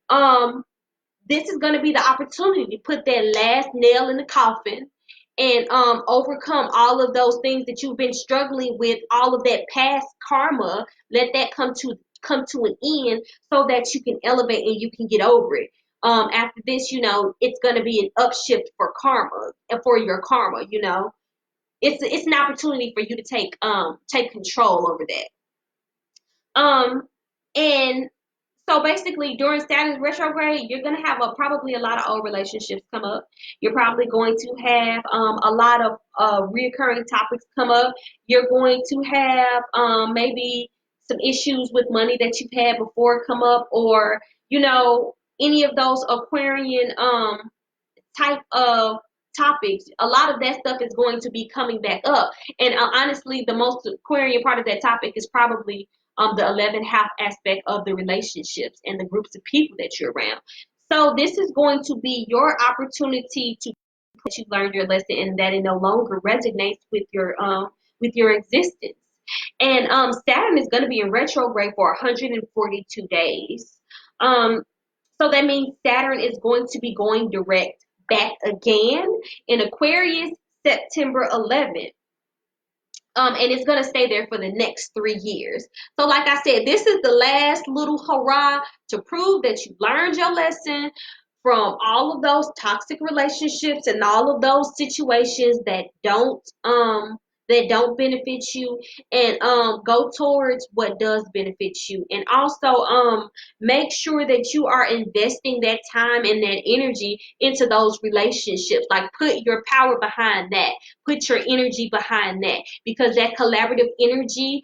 this is going to be the opportunity to put that last nail in the coffin and overcome all of those things that you've been struggling with, all of that past karma. Let that come to an end so that you can elevate and you can get over it. After this, it's going to be an upshift for karma and for your karma. It's an opportunity for you to take control over that. And so basically, during Saturn's retrograde, you're going to have probably a lot of old relationships come up. You're probably going to have a lot of reoccurring topics come up. You're going to have maybe some issues with money that you've had before come up, or any of those Aquarian type of topics. A lot of that stuff is going to be coming back up. And honestly, the most Aquarian part of that topic is probably the 11th house aspect of the relationships and the groups of people that you're around. So this is going to be your opportunity to that you learned your lesson and that it no longer resonates with your existence. And Saturn is going to be in retrograde for 142 days. Um, so that means Saturn is going to be going direct back again in Aquarius September 11th. And it's going to stay there for the next 3 years. So like I said, this is the last little hurrah to prove that you learned your lesson from all of those toxic relationships and all of those situations that don't benefit you, and go towards what does benefit you. And also make sure that you are investing that time and that energy into those relationships. Like, put your power behind that, put your energy behind that, because that collaborative energy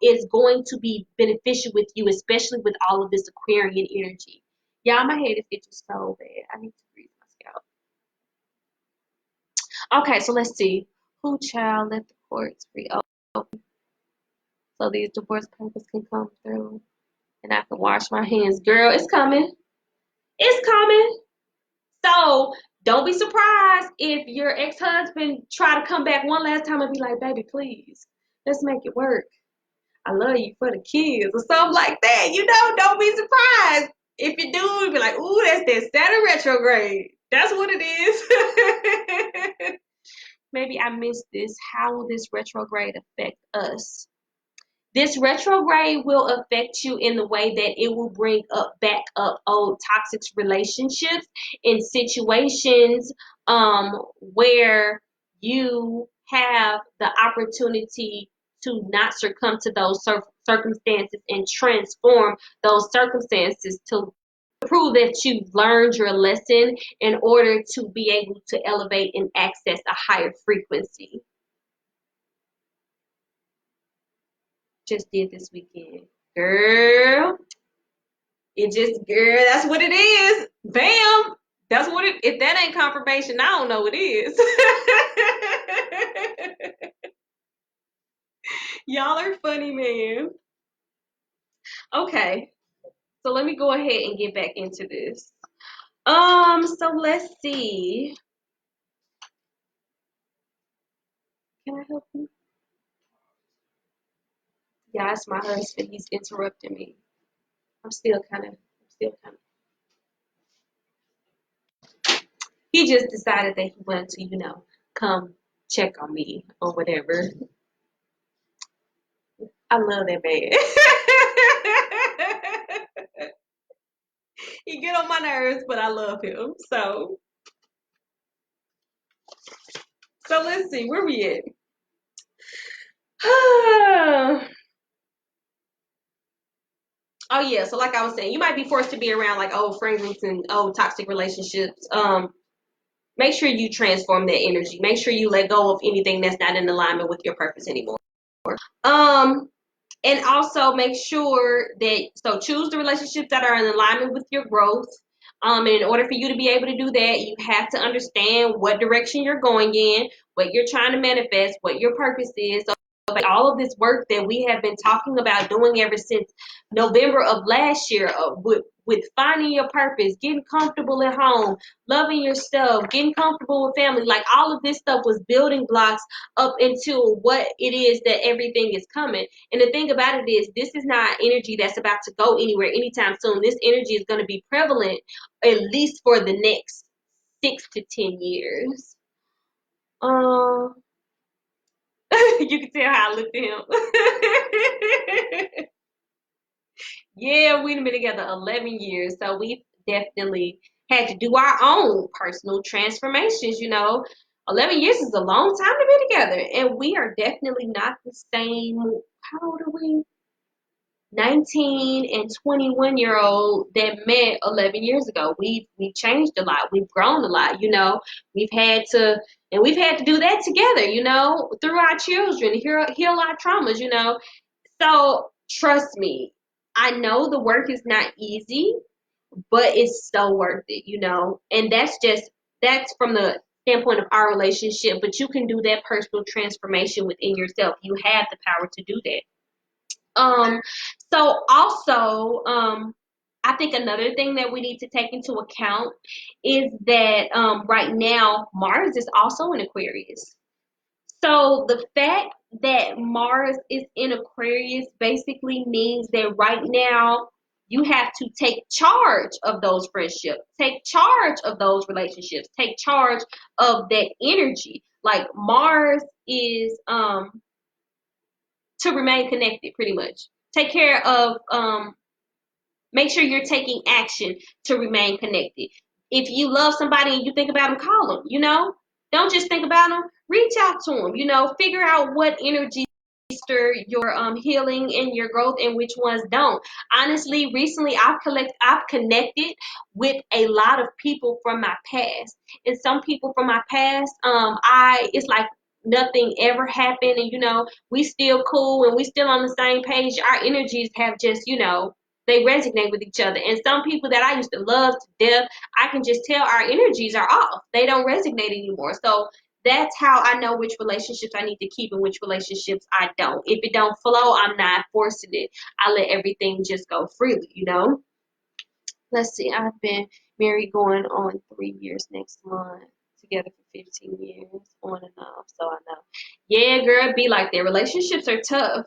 is going to be beneficial with you, especially with all of this Aquarian energy. Yeah, my head is itching so bad. I need to breathe my scalp. Okay, so let's see. Who child let the courts reopen so these divorce papers can come through and I can wash my hands? Girl, it's coming. It's coming. So don't be surprised if your ex-husband try to come back one last time and be like, baby, please, let's make it work. I love you for the kids or something like that. Don't be surprised. If you do, be like, ooh, that's that Saturn retrograde. That's what it is. Maybe I missed this. How will this retrograde affect us? This retrograde will affect you in the way that it will bring back up old toxic relationships in situations where you have the opportunity to not succumb to those circumstances and transform those circumstances to prove that you've learned your lesson in order to be able to elevate and access a higher frequency. Just did this weekend. Girl, girl, that's what it is. Bam. That's what it, if that ain't confirmation, I don't know what is. Y'all are funny, man. Okay, so let me go ahead and get back into this. So let's see. Can I help you? Yeah, it's my husband. He's interrupting me. I'm still kind of. He just decided that he wanted to, come check on me or whatever. I love that man. He get on my nerves, but I love him. So let's see, where we at? Oh yeah, so like I was saying, you might be forced to be around like old friend groups and old toxic relationships. Make sure you transform that energy. Make sure you let go of anything that's not in alignment with your purpose anymore. And also make sure that, so choose the relationships that are in alignment with your growth. And in order for you to be able to do that, you have to understand what direction you're going in, what you're trying to manifest, what your purpose is. So all of this work that we have been talking about doing ever since November of last year, with finding your purpose, getting comfortable at home, loving yourself, getting comfortable with family, like all of this stuff was building blocks up into what it is that everything is coming. And the thing about it is, this is not energy that's about to go anywhere anytime soon. This energy is going to be prevalent at least for the next 6 to 10 years. You can tell how I looked at him. Yeah, we've been together 11 years, so we've definitely had to do our own personal transformations. 11 years is a long time to be together, and we are definitely not the same. How old are we? 19 and 21-year-old that met 11 years ago. We've changed a lot. We've grown a lot. We've had to do that together. Through our children, heal our traumas. So trust me, I know the work is not easy, but it's so worth it. And that's from the standpoint of our relationship. But you can do that personal transformation within yourself. You have the power to do that. So also, I think another thing that we need to take into account is that right now Mars is also in Aquarius. So the fact that Mars is in Aquarius basically means that right now you have to take charge of those friendships, take charge of those relationships, take charge of that energy. Like Mars is to remain connected, pretty much. Take care of, make sure you're taking action to remain connected. If you love somebody and you think about them, call them, Don't just think about them. Reach out to them, Figure out what energy your healing and your growth and which ones don't. Honestly, recently I've connected with a lot of people from my past. And some people from my past, it's like nothing ever happened, and we still cool and we still on the same page. Our energies have just, they resonate with each other. And some people that I used to love to death, I can just tell our energies are off. They don't resonate anymore. So that's how I know which relationships I need to keep and which relationships I don't. If it don't flow, I'm not forcing it. I let everything just go freely, Let's see, I've been married going on 3 years next month. Together for 15 years, on and off, so I know. Yeah, girl, be like that. Relationships are tough.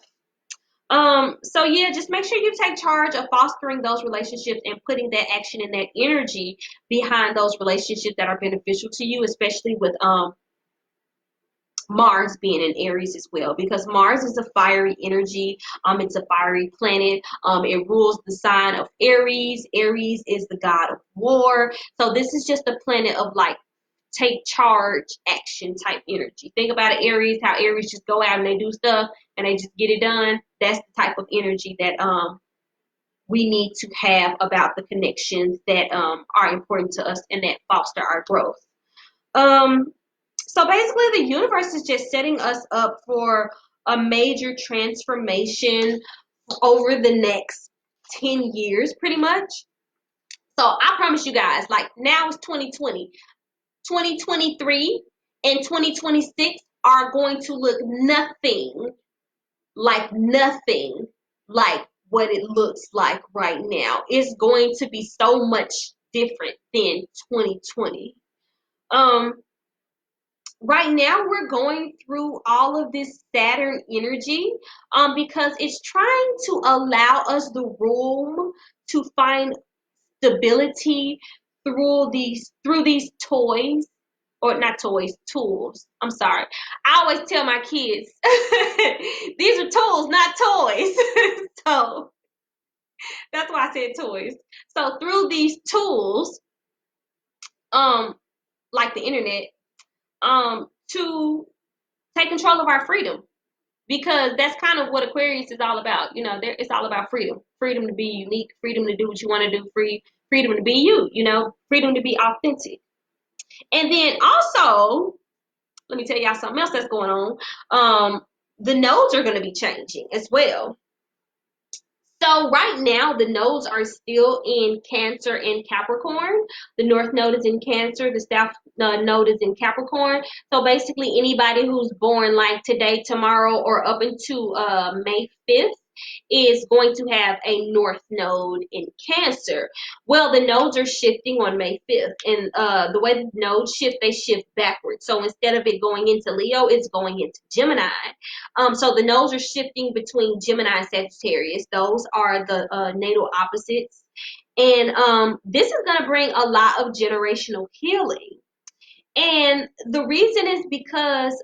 So yeah, just make sure you take charge of fostering those relationships and putting that action and that energy behind those relationships that are beneficial to you, especially with Mars being in Aries as well, because Mars is a fiery energy. It's a fiery planet. It rules the sign of Aries. Aries is the god of war. So this is just a planet of like take charge action type energy. Think about it, Aries, how Aries just go out and they do stuff and they just get it done. That's the type of energy that we need to have about the connections that are important to us and that foster our growth. So basically the universe is just setting us up for a major transformation over the next 10 years pretty much. So I promise you guys, like now it's 2020. 2023 and 2026 are going to look nothing like what it looks like right now. It's going to be so much different than 2020. Right now we're going through all of this Saturn energy because it's trying to allow us the room to find stability through these toys, or not toys, tools. I'm sorry. I always tell my kids these are tools, not toys. So that's why I said toys. So through these tools, like the internet, to take control of our freedom. Because that's kind of what Aquarius is all about. You know, it's all about freedom. Freedom to be unique, freedom to do what you want to do, freedom to be you, freedom to be authentic. And then also, let me tell y'all something else that's going on. The nodes are going to be changing as well. So right now, the nodes are still in Cancer and Capricorn. The North Node is in Cancer. The South Node is in Capricorn. So basically, anybody who's born like today, tomorrow, or up into May 5th is going to have a North Node in Cancer. Well, the nodes are shifting on May 5th. And the way the nodes shift, they shift backwards. So instead of it going into Leo, it's going into Gemini. So the nodes are shifting between Gemini and Sagittarius. Those are the natal opposites. And this is going to bring a lot of generational healing. And the reason is because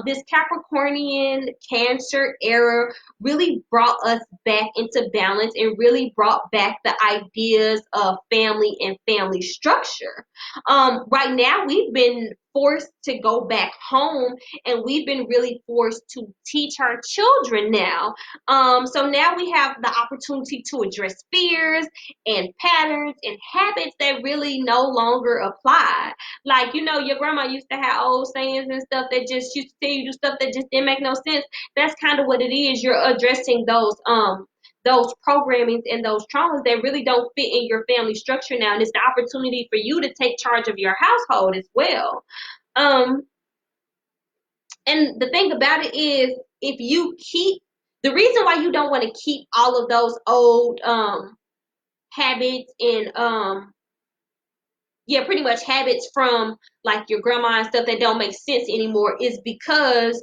this Capricornian Cancer era really brought us back into balance and really brought back the ideas of family and family structure. Right now, we've been forced to go back home and we've been really forced to teach our children now. So now we have the opportunity to address fears and patterns and habits that really no longer apply. Like, your grandma used to have old sayings and stuff that just used to tell you to do stuff that just didn't make no sense. That's kind of what it is. You're addressing those programmings and those traumas that really don't fit in your family structure now. And it's the opportunity for you to take charge of your household as well. And the thing about it is, if you keep, the reason why you don't want to keep all of those old habits and pretty much habits from like your grandma and stuff that don't make sense anymore is because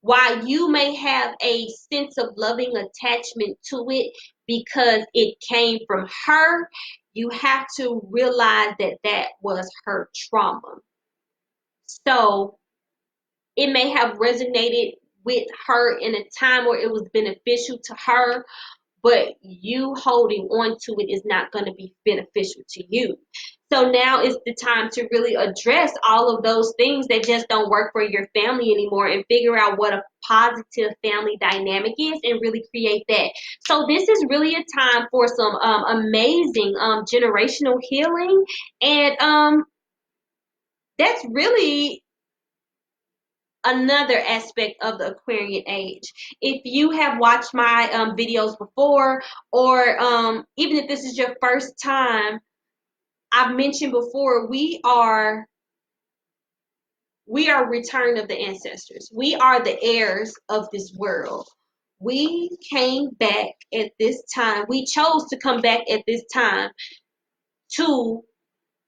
while you may have a sense of loving attachment to it because it came from her, you have to realize that that was her trauma. So it may have resonated with her in a time where it was beneficial to her, but you holding on to it is not going to be beneficial to you. So now is the time to really address all of those things that just don't work for your family anymore and figure out what a positive family dynamic is and really create that. So this is really a time for some amazing generational healing. And that's really another aspect of the Aquarian age. If you have watched my videos before, or even if this is your first time, I've mentioned before, we are return of the ancestors. We are the heirs of this world. We came back at this time. We chose to come back at this time to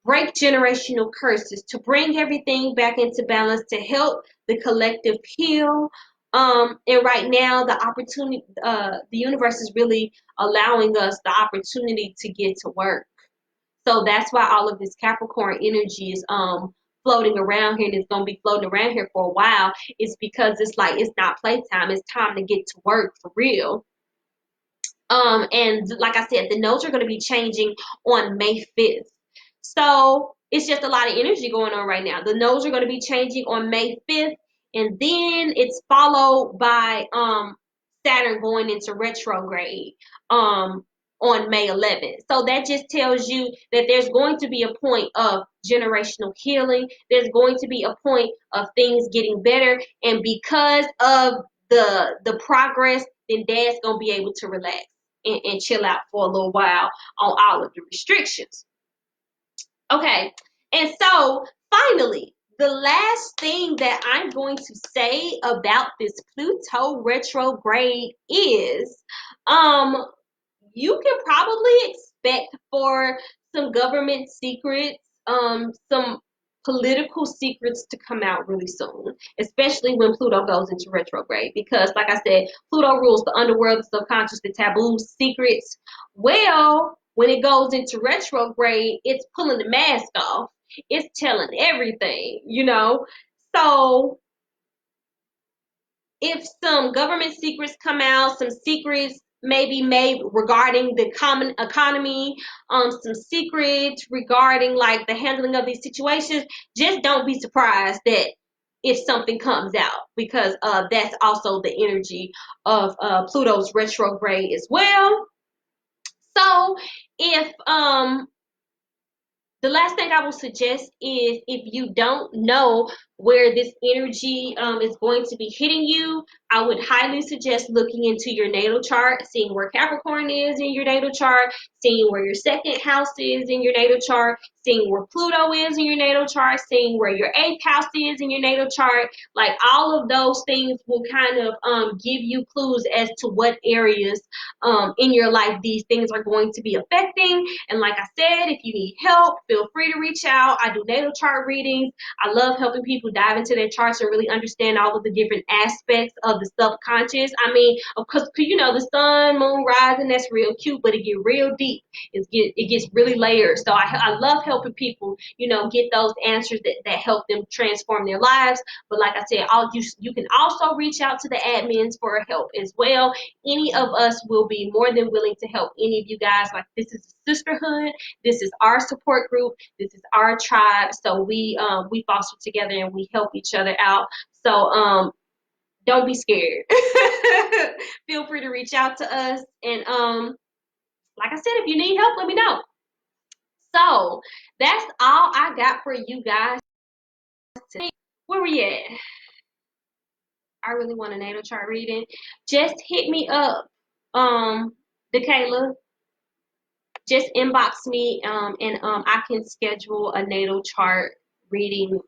break generational curses, to bring everything back into balance, to help the collective heal. And right now, the opportunity, the universe is really allowing us the opportunity to get to work. So that's why all of this Capricorn energy is floating around here and it's going to be floating around here for a while, is because it's like it's not playtime. It's time to get to work for real. And like I said, the nodes are going to be changing on May 5th. So it's just a lot of energy going on right now. The nodes are going to be changing on May 5th, and then it's followed by Saturn going into retrograde on May 11th. So that just tells you that there's going to be a point of generational healing. There's going to be a point of things getting better, and because of the progress, then Dad's gonna be able to relax and chill out for a little while on all of the restrictions. Okay, and so finally, the last thing that I'm going to say about this Pluto retrograde is you can probably expect for some government secrets, some political secrets to come out really soon, especially when Pluto goes into retrograde. Because, like I said, Pluto rules the underworld, the subconscious, the taboo, secrets. Well, when it goes into retrograde, it's pulling the mask off. It's telling everything, you know. So if some government secrets come out, some secrets maybe made regarding the common economy, some secrets regarding like the handling of these situations, just don't be surprised that if something comes out, because that's also the energy of Pluto's retrograde as well. So if the last thing I will suggest is, if you don't know where this energy is going to be hitting you, I would highly suggest looking into your natal chart, seeing where Capricorn is in your natal chart, seeing where your second house is in your natal chart, seeing where Pluto is in your natal chart, seeing where your eighth house is in your natal chart. Like, all of those things will kind of give you clues as to what areas in your life these things are going to be affecting. And like I said, if you need help, feel free to reach out. I do natal chart readings. I love helping people dive into their charts and really understand all of the different aspects of the subconscious. I mean, of course, you know, the sun, moon, rising, that's real cute, but it gets real deep. It gets really layered. So I love helping people, you know, get those answers that help them transform their lives. But like I said, you can also reach out to the admins for help as well. Any of us will be more than willing to help any of you guys. Like, this is a sisterhood. This is our support group. This is our tribe. So we foster together and we help each other out. So don't be scared. Feel free to reach out to us. And like I said, if you need help, let me know. So that's all I got for you guys today. Where we at? I really want a natal chart reading. Just hit me up, DeKayla. Just inbox me, and I can schedule a natal chart reading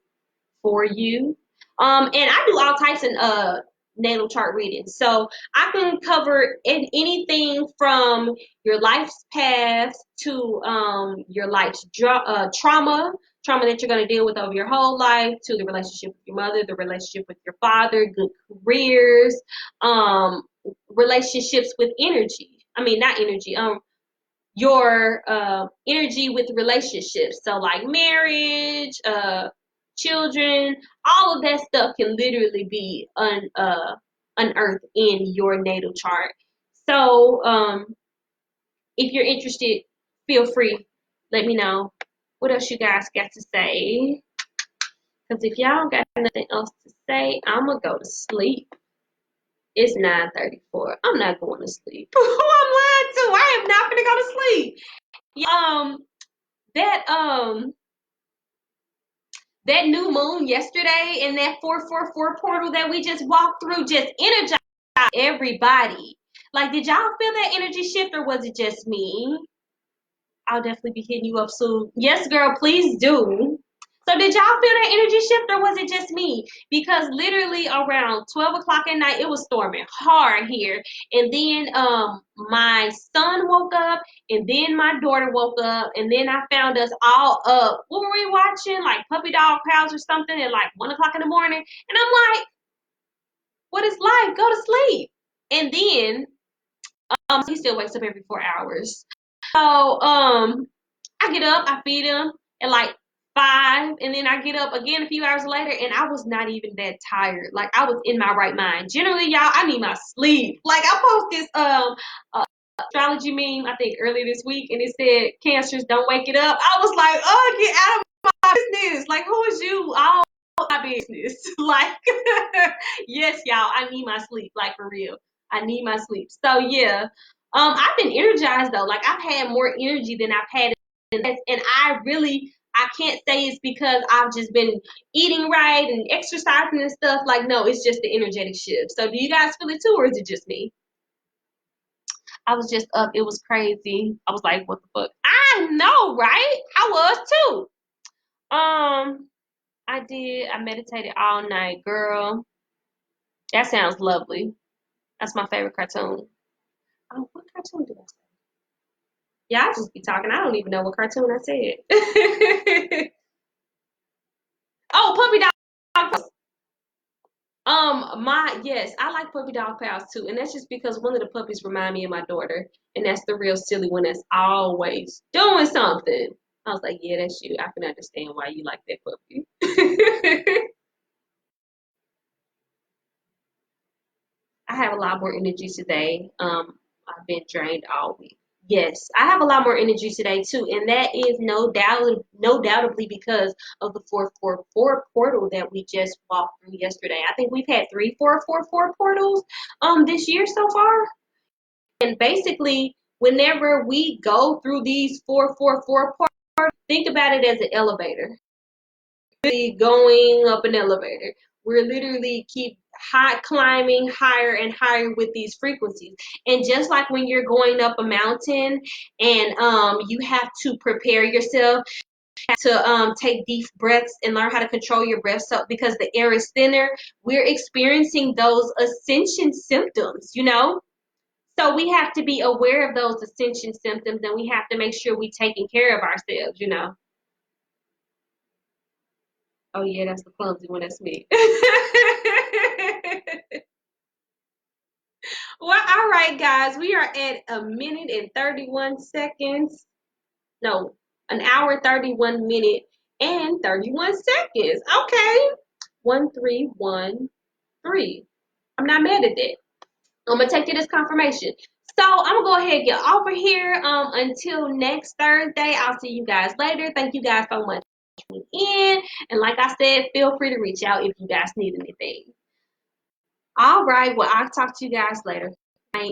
for you. And I do all types of natal chart readings. So I can cover anything from your life's path to your life's trauma that you're going to deal with over your whole life, to the relationship with your mother, the relationship with your father, good careers, relationships with energy. I mean, not energy, your energy with relationships. So like marriage, children, all of that stuff can literally be unearthed in your natal chart. So if you're interested, feel free. Let me know. What else you guys got to say? Because if y'all got nothing else to say, I'm going to go to sleep. It's 9:34. I'm not going to sleep. Who I'm lying to? I am not going to go to sleep. That new moon yesterday and that 444 portal that we just walked through just energized everybody. Like, did y'all feel that energy shift, or was it just me? I'll definitely be hitting you up soon. Yes, girl, please do. So did y'all feel that energy shift, or was it just me? Because literally around 12 o'clock at night, it was storming hard here. And then my son woke up, and then my daughter woke up, and then I found us all up. What were we watching? Like Puppy Dog Pals or something at like 1 o'clock in the morning. And I'm like, what is life? Go to sleep. And then he still wakes up every 4 hours. So I get up, I feed him at like 5, and then I get up again a few hours later, and I was not even that tired. Like, I was in my right mind. Generally, y'all, I need my sleep. Like, I post this astrology meme, I think earlier this week, and it said, Cancers, don't wake it up. I was like, oh, get out of my business. Like, who is you? All my business. Like, yes, y'all, I need my sleep. Like, for real. I need my sleep. So, yeah. I've been energized, though. Like, I've had more energy than I've had in the past, and I can't say it's because I've just been eating right and exercising and stuff. Like, no, it's just the energetic shift. So, do you guys feel it too, or is it just me? I was just up. It was crazy. I was like, what the fuck? I know, right? I was too. I did. I meditated all night, girl. That sounds lovely. That's my favorite cartoon. Oh, what cartoon did I say? Yeah, I just be talking. I don't even know what cartoon I said. Oh, Puppy Dog. My yes, I like Puppy Dog Pals too, and that's just because one of the puppies remind me of my daughter, and that's the real silly one that's always doing something. I was like, yeah, that's you. I can understand why you like that puppy. I have a lot more energy today. I've been drained all week. Yes, I have a lot more energy today too, and that is no doubtably because of the 444 portal that we just walked through yesterday. I think we've had 3 444 portals this year so far, and basically, whenever we go through these 444 portals, think about it as an elevator. Really going up an elevator. We're literally keep high climbing higher and higher with these frequencies. And just like when you're going up a mountain and you have to prepare yourself to take deep breaths and learn how to control your breath so because the air is thinner, we're experiencing those ascension symptoms, you know? So we have to be aware of those ascension symptoms and we have to make sure we're taking care of ourselves, you know. Oh yeah, that's the clumsy one. That's me. Well, all right, guys. We are at a minute and 31 seconds. No, an hour, 31 minute and 31 seconds. Okay. 1313. I'm not mad at that. I'm gonna take it as confirmation. So I'm gonna go ahead and get off of here. Until next Thursday. I'll see you guys later. Thank you guys so much for tuning in. And like I said, feel free to reach out if you guys need anything. All right. Well, I'll talk to you guys later. Bye.